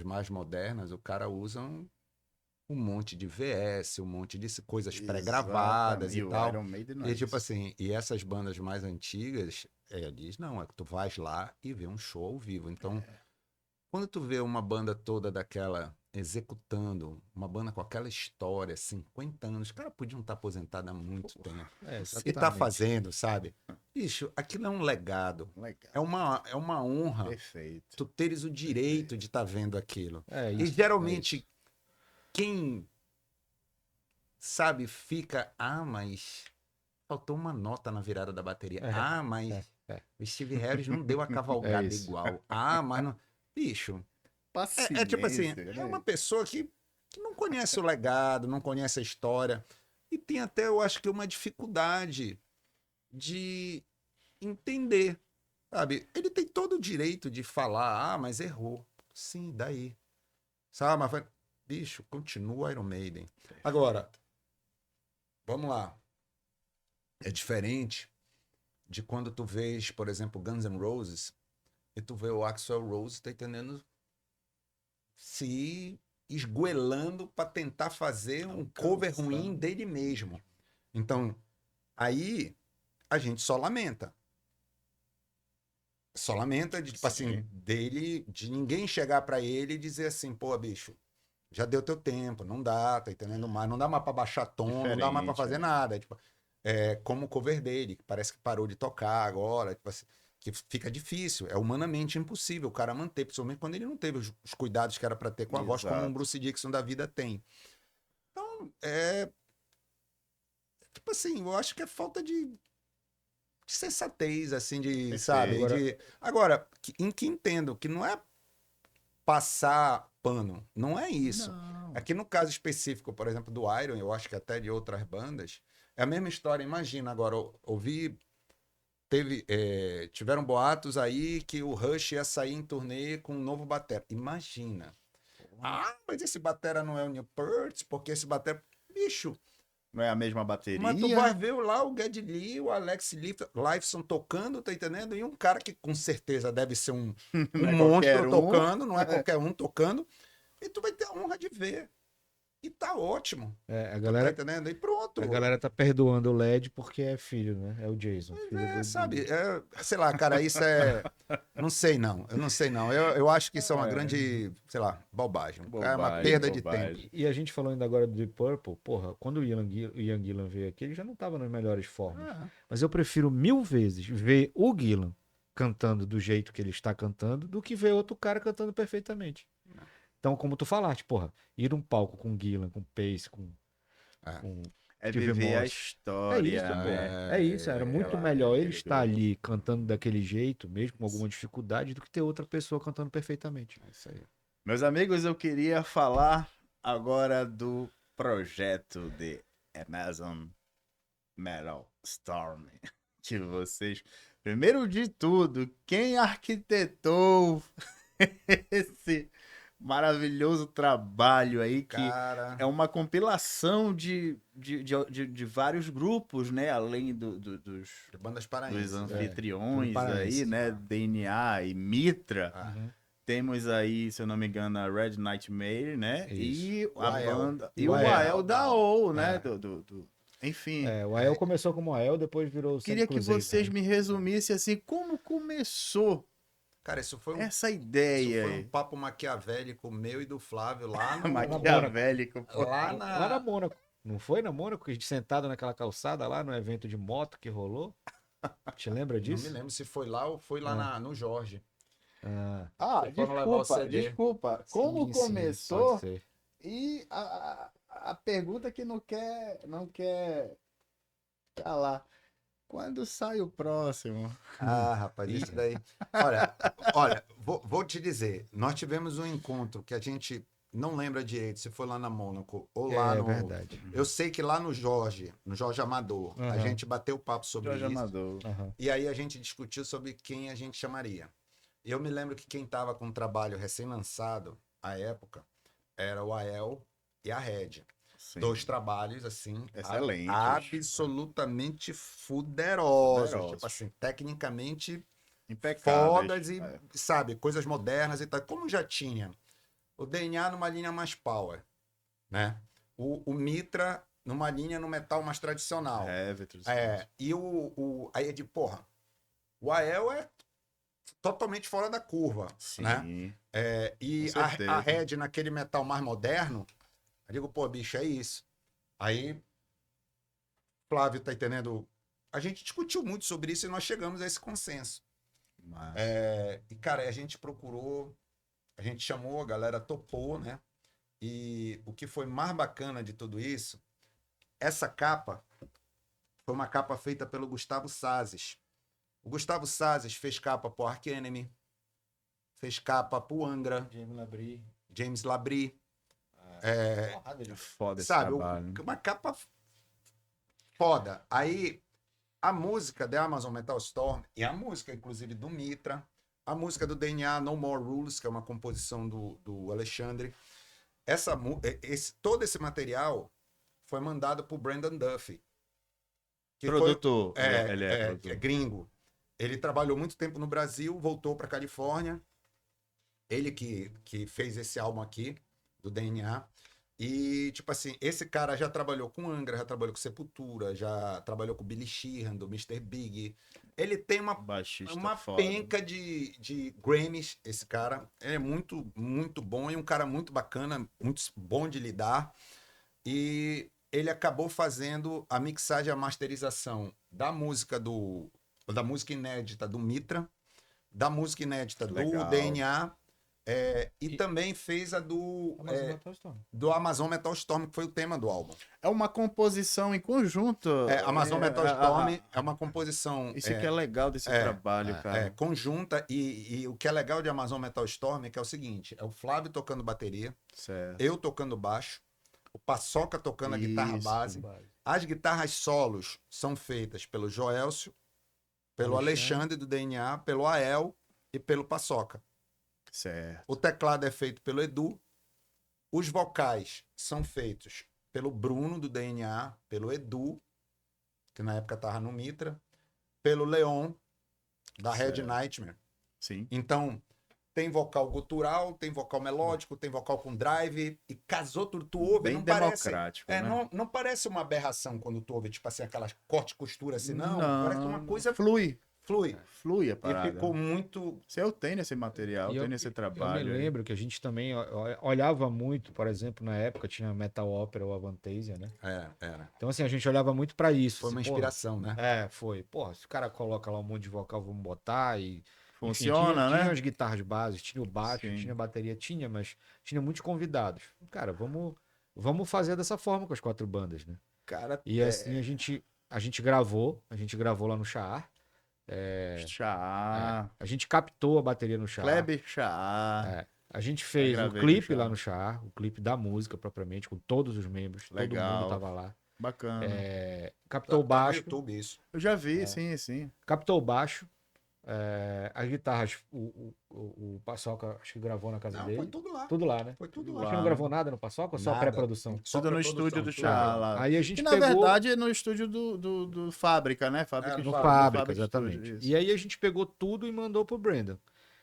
mais modernas, o cara usa um monte de VS, um monte de coisas pré-gravadas Exatamente. e o tal. Iron Maiden não é E tipo isso. assim, e essas bandas mais antigas, diz, não, é que tu vais lá e vê um show ao vivo. Então, quando tu vê uma banda toda daquela executando, uma banda com aquela história, 50 anos, os caras podiam estar aposentados há muito tempo. É, E tá fazendo, sabe? Bicho, aquilo é um legado. Legal. É uma honra Perfeito. tu teres o direito de estar vendo aquilo. É E isso. geralmente, quem sabe fica, mas faltou uma nota na virada da bateria. Mas o Steve Harris não deu a cavalgada É isso. igual. Mas não. Bicho, Paciência. tipo assim, né? é uma pessoa que não conhece o legado, não conhece a história. E tem até, eu acho que, uma dificuldade de entender, sabe? Ele tem todo o direito de falar, mas errou. Sim, daí. Sabe? Mas, bicho, continua Iron Maiden. Agora, vamos lá. É diferente de quando tu vês, por exemplo, Guns N' Roses, e tu vê o Axl Rose, tá entendendo? Se esgoelando para tentar fazer um cover ruim dele mesmo. Então, aí a gente só lamenta. Só lamenta de, tipo assim, dele, de ninguém chegar para ele e dizer assim, pô, bicho, já deu teu tempo, não dá, tá entendendo mais? Não dá mais pra baixar tom, não dá mais pra fazer nada. Tipo, como o cover dele, que parece que parou de tocar agora, tipo assim, que fica difícil, é humanamente impossível o cara manter, principalmente quando ele não teve os cuidados que era pra ter com a voz, como um Bruce Dickinson da vida tem. Então, tipo assim, eu acho que é falta de sensatez, assim, sabe? Agora, em que entendo que não é passar pano, não é isso. Não. Aqui no caso específico, por exemplo, do Iron, eu acho que até de outras bandas, é a mesma história. Imagina agora, tiveram boatos aí que o Rush ia sair em turnê com um novo batera. Imagina. Mas esse batera não é o Neil Peart, porque esse batera... Bicho, Não é a mesma bateria. mas tu vai ver lá o Geddy Lee, o Alex Lifeson tocando, tá entendendo? E um cara que com certeza deve ser um Não é monstro qualquer um. tocando, não é qualquer um tocando. E tu vai ter a honra de ver. E tá ótimo. A Tá galera, entendendo? E pronto. a galera tá perdoando o LED porque é filho, né? É o Jason. Filho Sabe, sei lá, cara, isso é... Não sei não, eu não sei não. Eu acho que isso é uma grande, sei lá, bobagem. É uma perda de tempo. E a gente falando ainda agora do Deep Purple, porra, quando o Ian Gillan veio aqui, ele já não tava nas melhores formas. Mas eu prefiro 1000 vezes ver o Gillan cantando do jeito que ele está cantando do que ver outro cara cantando perfeitamente. Então, como tu falaste, porra, ir num palco com Gillan, com Pace, com Steve viver a Moss. história. É isso, pô. É isso, era muito melhor ele estar ali cantando daquele jeito, mesmo com alguma dificuldade, do que ter outra pessoa cantando perfeitamente. É isso aí. Meus amigos, eu queria falar agora do projeto de Amazon Metal Storm. Que vocês. Primeiro de tudo, quem arquitetou esse maravilhoso trabalho aí, que Cara, é uma compilação de vários grupos, né? Além dos de bandas dos paraenses. anfitriões tudo aí, paraense, né? tá. DNA e Mitra. Ah, Uhum. Temos aí, se eu não me engano, a Red Nightmare, né? Isso. E O a Ael. banda. E O o Ael. Ael da O, né? É. Enfim. O Ael começou como Ael, depois virou o Queria Santo que Cruzeiro. vocês me resumissem assim, como começou Cara, isso foi um essa Isso ideia foi um aí? papo maquiavélico meu e do Flávio lá no... Maquiavélico, pô. lá Lá na na... Mônaco. Não foi na Mônaco que a gente sentado naquela calçada lá no evento de moto que rolou? Te lembra Não disso? me lembro se foi lá ou foi lá no Jorge. Ah, Ah, Vocês foram levar o CD. desculpa. Como sim, começou? pode ser. E a pergunta que não quer calar. Quando sai o próximo? Ah, rapaz, isso daí. Olha, vou te dizer, nós tivemos um encontro que a gente não lembra direito se foi lá na Mônaco ou lá É no. verdade. Eu sei que lá no Jorge Amador, a Aham. gente bateu papo sobre Jorge isso. Amador. Aham. E aí a gente discutiu sobre quem a gente chamaria. Eu me lembro que quem estava com um trabalho recém-lançado, à época, era o Ael e a Red. Sim. Dois trabalhos, assim, Excelentes. absolutamente fuderosos. Poderosos. Tipo assim, tecnicamente Impecáveis. fodas e, sabe, coisas modernas e tal. Como já tinha o DNA numa linha mais power, né? O Mitra numa linha no metal mais tradicional. Heavy, tudo E aí é de, porra, o Ael é totalmente fora da curva, Sim. né? E Com certeza. a Red naquele metal mais moderno, eu digo, pô, bicho, é isso. Aí, Flávio, tá entendendo? A gente discutiu muito sobre isso e nós chegamos a esse consenso. Mas... E, cara, a gente procurou, a gente chamou, a galera topou, né? E o que foi mais bacana de tudo isso, essa capa foi uma capa feita pelo Gustavo Sazes. O Gustavo Sazes fez capa pro Arch Enemy, fez capa pro Angra, James Labrie. Foda esse Sabe, trabalho. uma capa foda. Aí, a música da Amazon Metal Storm, e a música, inclusive, do Mitra, a música do DNA, No More Rules, que é uma composição do Alexandre. Todo esse material foi mandado pro Brandon Duffy. Que Produtor. Foi, Ele é produtor. é gringo. Ele trabalhou muito tempo no Brasil, voltou pra Califórnia. Ele que fez esse álbum aqui, do DNA. E, tipo assim, esse cara já trabalhou com Angra, já trabalhou com Sepultura, já trabalhou com Billy Sheehan, do Mr. Big. Ele tem uma Baixista foda. penca de Grammys, esse cara. Ele é muito, muito bom e um cara muito bacana, muito bom de lidar. E ele acabou fazendo a mixagem e a masterização da música inédita do Mitra, da música inédita Legal. do DNA, e também fez a do Amazon Metal Storm, que foi o tema do álbum. É uma composição em conjunto. Amazon Metal Storm é uma composição Isso que é legal desse trabalho, cara. conjunta, e o que é legal de Amazon Metal Storm é que é o seguinte, é o Flávio tocando bateria, Certo. eu tocando baixo, o Paçoca tocando a guitarra Isso. base. As guitarras solos são feitas pelo Joelcio, pelo Alexandre do DNA, pelo Ael e pelo Paçoca. Certo. O teclado é feito pelo Edu. Os vocais são feitos pelo Bruno do DNA, pelo Edu, que na época estava no Mitra, pelo Leon, da Red Certo. Nightmare. Sim. Então, tem vocal gutural, tem vocal melódico, tem vocal com drive, e casou tudo, tu ouve, Bem não parece... democrático, né? não parece uma aberração quando tu ouve, tipo assim, aquelas corte e costura assim, não. Parece uma coisa Flui. flui. A parada. E ficou muito... Se eu tenho esse material, E tenho esse Eu trabalho. me aí. lembro que a gente também olhava muito, por exemplo, na época tinha Metal Opera ou Avantasia, né? Era. Então, assim, a gente olhava muito pra isso. Foi uma assim, inspiração, né? Foi. Porra, se o cara coloca lá um monte de vocal, vamos botar e... Enfim, Funciona, né? Tinha as guitarras básicas, tinha o baixo, Sim. tinha a bateria, mas tinha muitos convidados. Cara, vamos fazer dessa forma com as 4 bandas, né? Cara, E assim a gente gravou lá no Chaar. Chá. A gente captou a bateria no Chaar. Kleber Chá. A gente fez o gravei clipe com o lá Char. no Char, o clipe da música propriamente, com todos os membros, todo Legal. mundo tava lá. Bacana. Captou o Tá no baixo, YouTube isso. Eu já vi, sim, sim. captou o baixo, as guitarras, o Paçoca acho que gravou na casa Não, dele. foi tudo lá. Tudo lá, né? Foi tudo Tudo lá. Acho que não gravou nada no Paçoca ou só Nada. pré-produção? Só Tudo no pré-produção, estúdio do tudo Chá lá. lá. Aí a gente E na pegou verdade é no estúdio do Fábrica, né? Fábrica No no Estúdio, Fábrica, Estúdio, exatamente. isso. E aí a gente pegou tudo e mandou pro Brandon.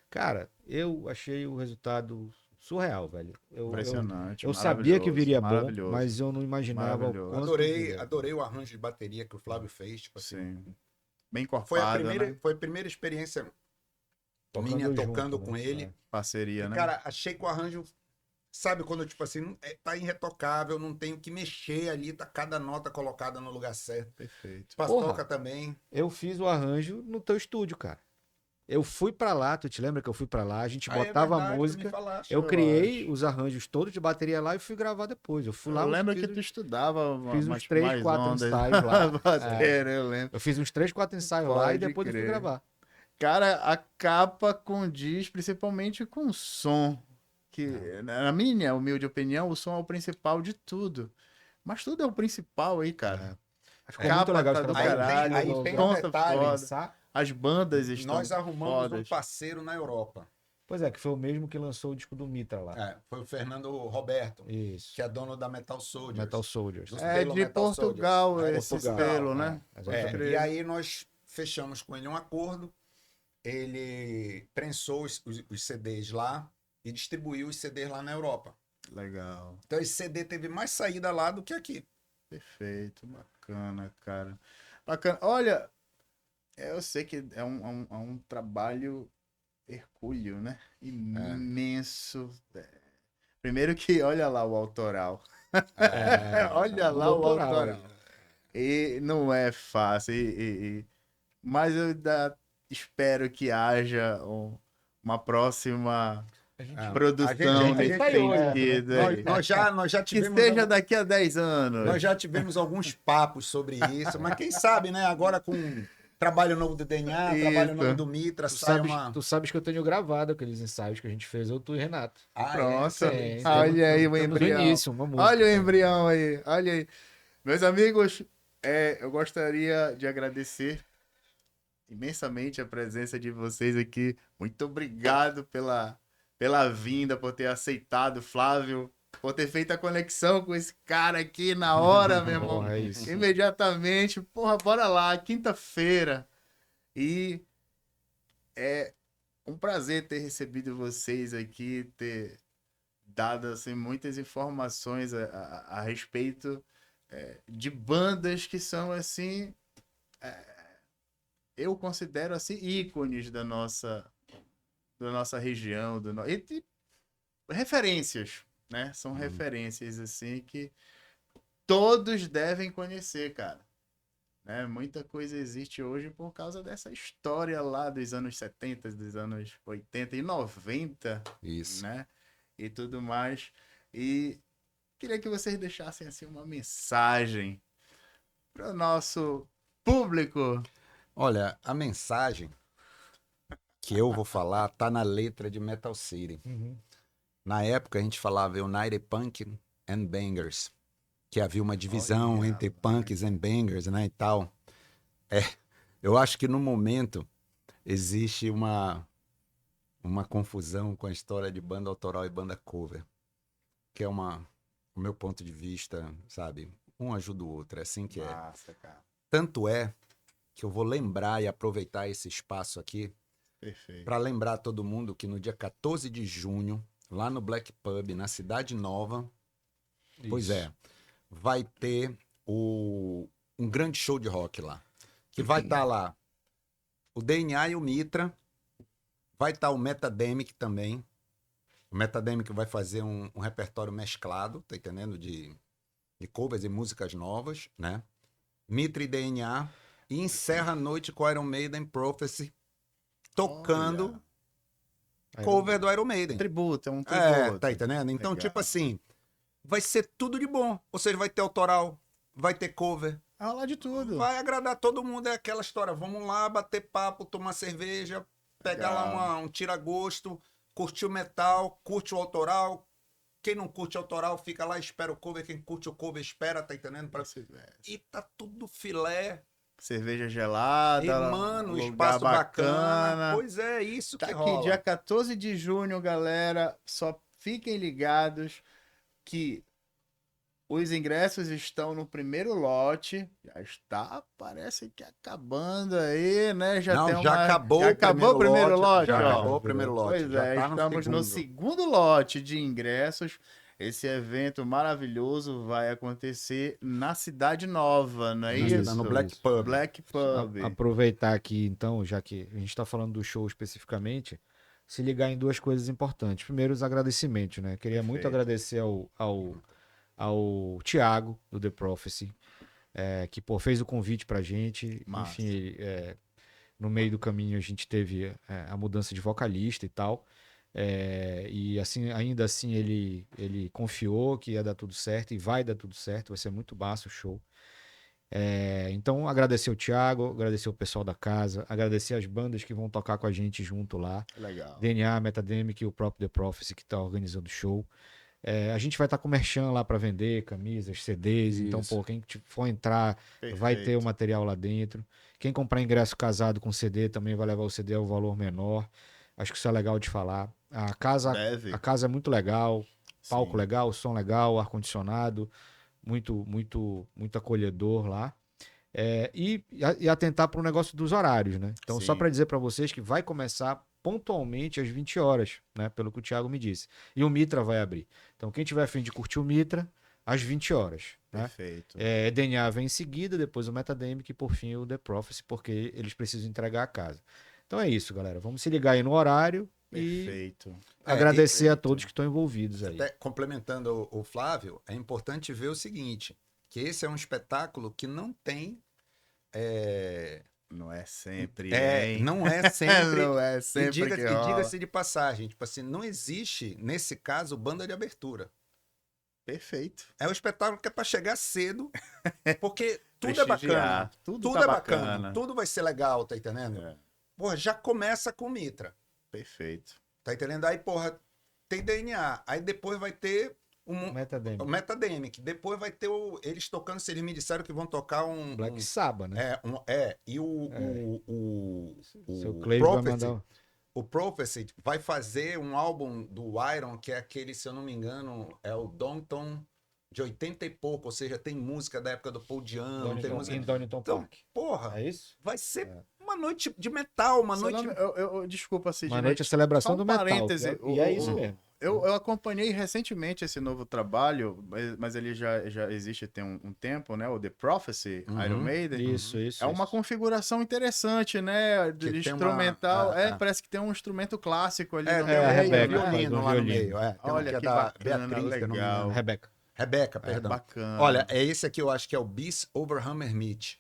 Cara, eu achei o resultado surreal, velho. Impressionante. Eu sabia que viria bom, maravilhoso. mas eu não imaginava o Maravilhoso. quanto Adorei, viria. adorei o arranjo de bateria que o Flávio fez. Tipo assim, Sim. Bem foi a encorpado, primeira, né? foi a primeira experiência Tocando minha junto, tocando né? com ele. Parceria, E, né? cara, achei que o arranjo, sabe quando, tipo assim, tá irretocável, não tenho que mexer ali, tá cada nota colocada no lugar certo. Perfeito. Paçoca Porra. também. Eu fiz o arranjo no teu estúdio, cara. Eu fui pra lá, tu te lembra que eu fui pra lá, a gente botava a verdade, tu me música, falaste. eu eu criei acho. os arranjos todos de bateria lá e fui gravar depois. Eu fui lá, Eu lembro fiz que tu estudava fiz uns umas 3, mais 4 ondas ensaios lá. bateria, eu lembro. Eu fiz uns 3, 4 ensaios lá e Pode depois eu fui crer. gravar. Cara, a capa condiz principalmente com o som. Que, na minha humilde opinião, o som é o principal de tudo. Mas tudo é o principal aí, cara. Acho A que ficou muito capa legal tá os do caras caralho, aí os tem um sons tá detalhe, foda, pensar. as bandas estão Nós arrumamos fodas. um parceiro na Europa. Pois é, que foi o mesmo que lançou o disco do Mitra lá. Foi o Fernando Roberto, Isso. que é dono da Metal Soldiers. Metal Soldiers. Do É selo de Metal Portugal Soldiers. esse Portugal, selo, né? é. Pode É, crer. e aí nós fechamos com ele um acordo, ele prensou os CDs lá e distribuiu os CDs lá na Europa. Legal. Então esse CD teve mais saída lá do que aqui. Perfeito, bacana, cara. Bacana. Olha, eu sei que é um trabalho hercúleo, né? Imenso. Primeiro que olha lá o autoral. Olha lá o autoral. E não é fácil. Mas eu espero que haja uma próxima produção a gente nesse tá aí, sentido. aí. Nós já Que tivemos seja daqui a 10 anos. nós já tivemos alguns papos sobre isso, mas quem sabe, né? Agora com trabalho novo do DNA, Isso. trabalho novo do Mitra, sai uma. Tu sabes que eu tenho gravado aqueles ensaios que a gente fez, eu, tu e Renato. Pronto. sim. Olha aí o Temos no embrião. início, uma música. Olha o embrião aí. Olha aí. Meus amigos, eu gostaria de agradecer imensamente a presença de vocês aqui. Muito obrigado pela vinda, por ter aceitado, Flávio, por ter feito a conexão com esse cara aqui na hora, meu irmão. Porra, é isso. Imediatamente. Porra, bora lá, quinta-feira. E é um prazer ter recebido vocês aqui, ter dado assim, muitas informações a respeito de bandas que são assim, eu considero assim ícones da nossa região, e referências, né? São referências assim que todos devem conhecer, cara. Né? Muita coisa existe hoje por causa dessa história lá dos anos 70, dos anos 80 e 90, Isso. né? E tudo mais. E queria que vocês deixassem assim uma mensagem para o nosso público. Olha, a mensagem que eu vou falar tá na letra de Metal City. Uhum. Na época a gente falava United Punk and Bangers, que havia uma divisão Olha, entre punks and bangers, né, e tal. Eu acho que no momento existe uma confusão com a história de banda autoral e banda cover, que é o meu ponto de vista, sabe? Um ajuda o outro, é assim que é. Massa, cara. Tanto é que eu vou lembrar e aproveitar esse espaço aqui Perfeito. para lembrar todo mundo que no dia 14 de junho, lá no Black Pub, na Cidade Nova, pois é, vai ter um grande show de rock lá. Que vai estar lá o DNA e o Mitra, vai estar o Metademic também. O Metademic vai fazer um repertório mesclado, tá entendendo? De covers e músicas novas, né? Mitra e DNA. E encerra a noite com Iron Maiden Prophecy, tocando cover do Iron Maiden. Tributo, é um tributo. Tá entendendo? Então, Legal. tipo assim, vai ser tudo de bom. Ou seja, vai ter autoral, vai ter cover, Vai rolar de tudo. vai agradar todo mundo. É aquela história, vamos lá bater papo, tomar cerveja, pegar Legal. lá um tira-gosto curtiu metal, curte o autoral. Quem não curte autoral, fica lá, espera o cover. Quem curte o cover, espera, tá entendendo? E tá tudo filé. Cerveja gelada, E, mano, lugar espaço bacana. bacana. Pois é, isso Tá que aqui, rola. dia 14 de junho, galera. Só fiquem ligados que os ingressos estão no primeiro lote. Já está, parece que acabando aí, né? Não, já acabou o primeiro lote, Já ó. acabou o primeiro lote. Pois já é, tá estamos no segundo lote de ingressos. Esse evento maravilhoso vai acontecer na Cidade Nova, não é isso? No Black Pub. Black Pub. Aproveitar aqui, então, já que a gente está falando do show especificamente, se ligar em duas coisas importantes. Primeiro, os agradecimentos, né? Queria muito Perfeito. agradecer ao Thiago, do The Prophecy, que fez o convite pra gente. Massa. Enfim, no meio do caminho a gente teve a mudança de vocalista e tal. E assim, ainda assim ele confiou que ia dar tudo certo e vai dar tudo certo, vai ser muito massa o show. Então, agradecer o Thiago, agradecer o pessoal da casa, agradecer as bandas que vão tocar com a gente junto lá. Legal. DNA, Metademic e o próprio The Prophecy que tá organizando o show. A gente vai estar com merchan lá para vender, camisas, CDs. Então, Isso. pô, quem for entrar vai ter o material lá dentro. Quem comprar ingresso casado com CD também vai levar o CD ao valor menor. Acho que isso é legal de falar. A casa é muito legal, palco Sim. legal, som legal, ar-condicionado, muito acolhedor lá. E atentar para o negócio dos horários, né? Então, Sim. só para dizer para vocês que vai começar pontualmente às 20 horas, né? Pelo que o Thiago me disse. E o Mitra vai abrir. Então, quem tiver a fim de curtir o Mitra, às 20 horas. Né? Perfeito. DNA vem em seguida, depois o Metademic e por fim o The Prophecy, porque eles precisam entregar a casa. Então é isso, galera. Vamos se ligar aí no horário e Perfeito. agradecer a todos que estão envolvidos aí. Até complementando o Flávio, é importante ver o seguinte, que esse é um espetáculo que não tem... Não é sempre, hein? Não é sempre. Não é sempre E que rola. diga-se de passagem, tipo assim, não existe, nesse caso, banda de abertura. Perfeito. É um espetáculo que é para chegar cedo, porque tudo é Prestigiar. bacana. Tudo Tudo tá é bacana. bacana. Tudo vai ser legal, tá entendendo? É. Porra, já começa com Mitra, Perfeito. tá entendendo? Aí, porra, tem DNA. Aí depois vai ter o Metademic. Metademic. Depois vai ter eles tocando, se eles me disseram que vão tocar um... Black Sabbath, né? E o Seu Cleiton vai Prophecy, mandar... o Prophecy vai fazer um álbum do Iron, que é aquele, se eu não me engano, é o Downton de 80 e pouco, ou seja, tem música da época do Paul Diano, tem música... Em Donington Então, Park. porra, É isso? vai ser uma noite de metal, uma Seu noite... nome- desculpa, Cid. Uma noite a celebração só um do metal. parêntese, E é isso mesmo. Eu acompanhei recentemente esse novo trabalho, mas ele já existe tem um tempo, né? O The Prophecy, Uhum. Iron Maiden. Isso. É uma configuração interessante, né? De Que tem instrumental. uma- parece que tem um instrumento clássico ali no tem meio, a Rebeca, né? violino faz lá um no violino. meio. Tem Olha uma que é da bacana, Beatriz, se eu não me legal. engano. Rebeca. Rebeca, perdão. Bacana. Olha, é esse aqui eu acho que é o Beast Over Hammermeat.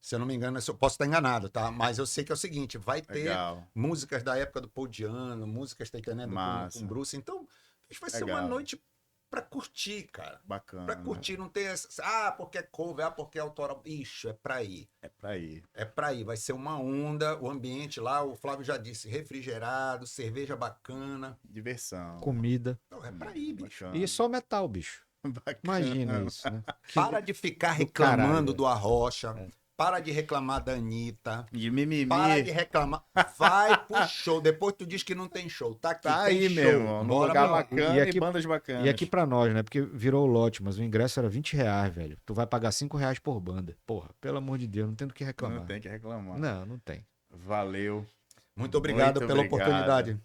Se eu não me engano, eu posso estar enganado, tá? Mas eu sei que é o seguinte, vai ter Legal. músicas da época do Paul Diano, músicas, tá entendendo? Massa. Com Bruce. Então, isso vai ser Legal. uma noite pra curtir, cara. Bacana. Pra curtir, não ter essa... porque é cover, porque é autoral. Bicho, é pra ir. É pra ir. É pra ir. Vai ser uma onda, o ambiente lá, o Flávio já disse, refrigerado, cerveja bacana. Diversão. Comida. Então, é pra ir, bicho. Bacana. E só metal, bicho. Bacana. Imagina isso, né? Para de ficar do reclamando caralho. do Arrocha. Para de reclamar da Anitta. De mimimi. Para de reclamar. Vai pro show. Depois tu diz que não tem show. Tá aqui, Tá tem aí show. mesmo. Num Bora, lugar meu. bacana E e, aqui- bandas bacanas. E aqui pra nós, né? Porque virou o lote, mas o ingresso era R$20, velho. Tu vai pagar R$5 por banda. Porra, pelo amor de Deus, não tem do que reclamar. Não tem que reclamar. Não tem. Valeu. Muito obrigado Muito pela obrigado. oportunidade.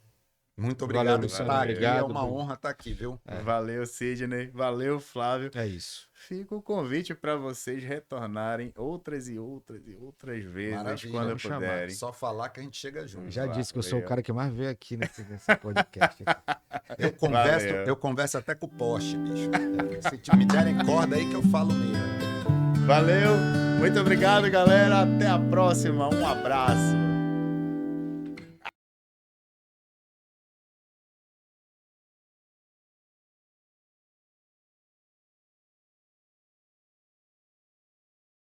Muito obrigado Valeu, por Luciano. estar aqui. Obrigado, É uma Bruno. honra estar aqui, viu? Valeu, Sidney. Valeu, Flávio. É isso. Fica o convite para vocês retornarem outras e outras e outras vezes Maravilha, quando vamos chamar. puderem. Só falar que a gente chega junto. Já Valeu. disse que eu sou o cara que mais veio aqui nesse podcast. Valeu. Eu converso até com o poste, bicho. Se me derem corda aí que eu falo mesmo. Valeu. Muito obrigado, galera. Até a próxima. Um abraço.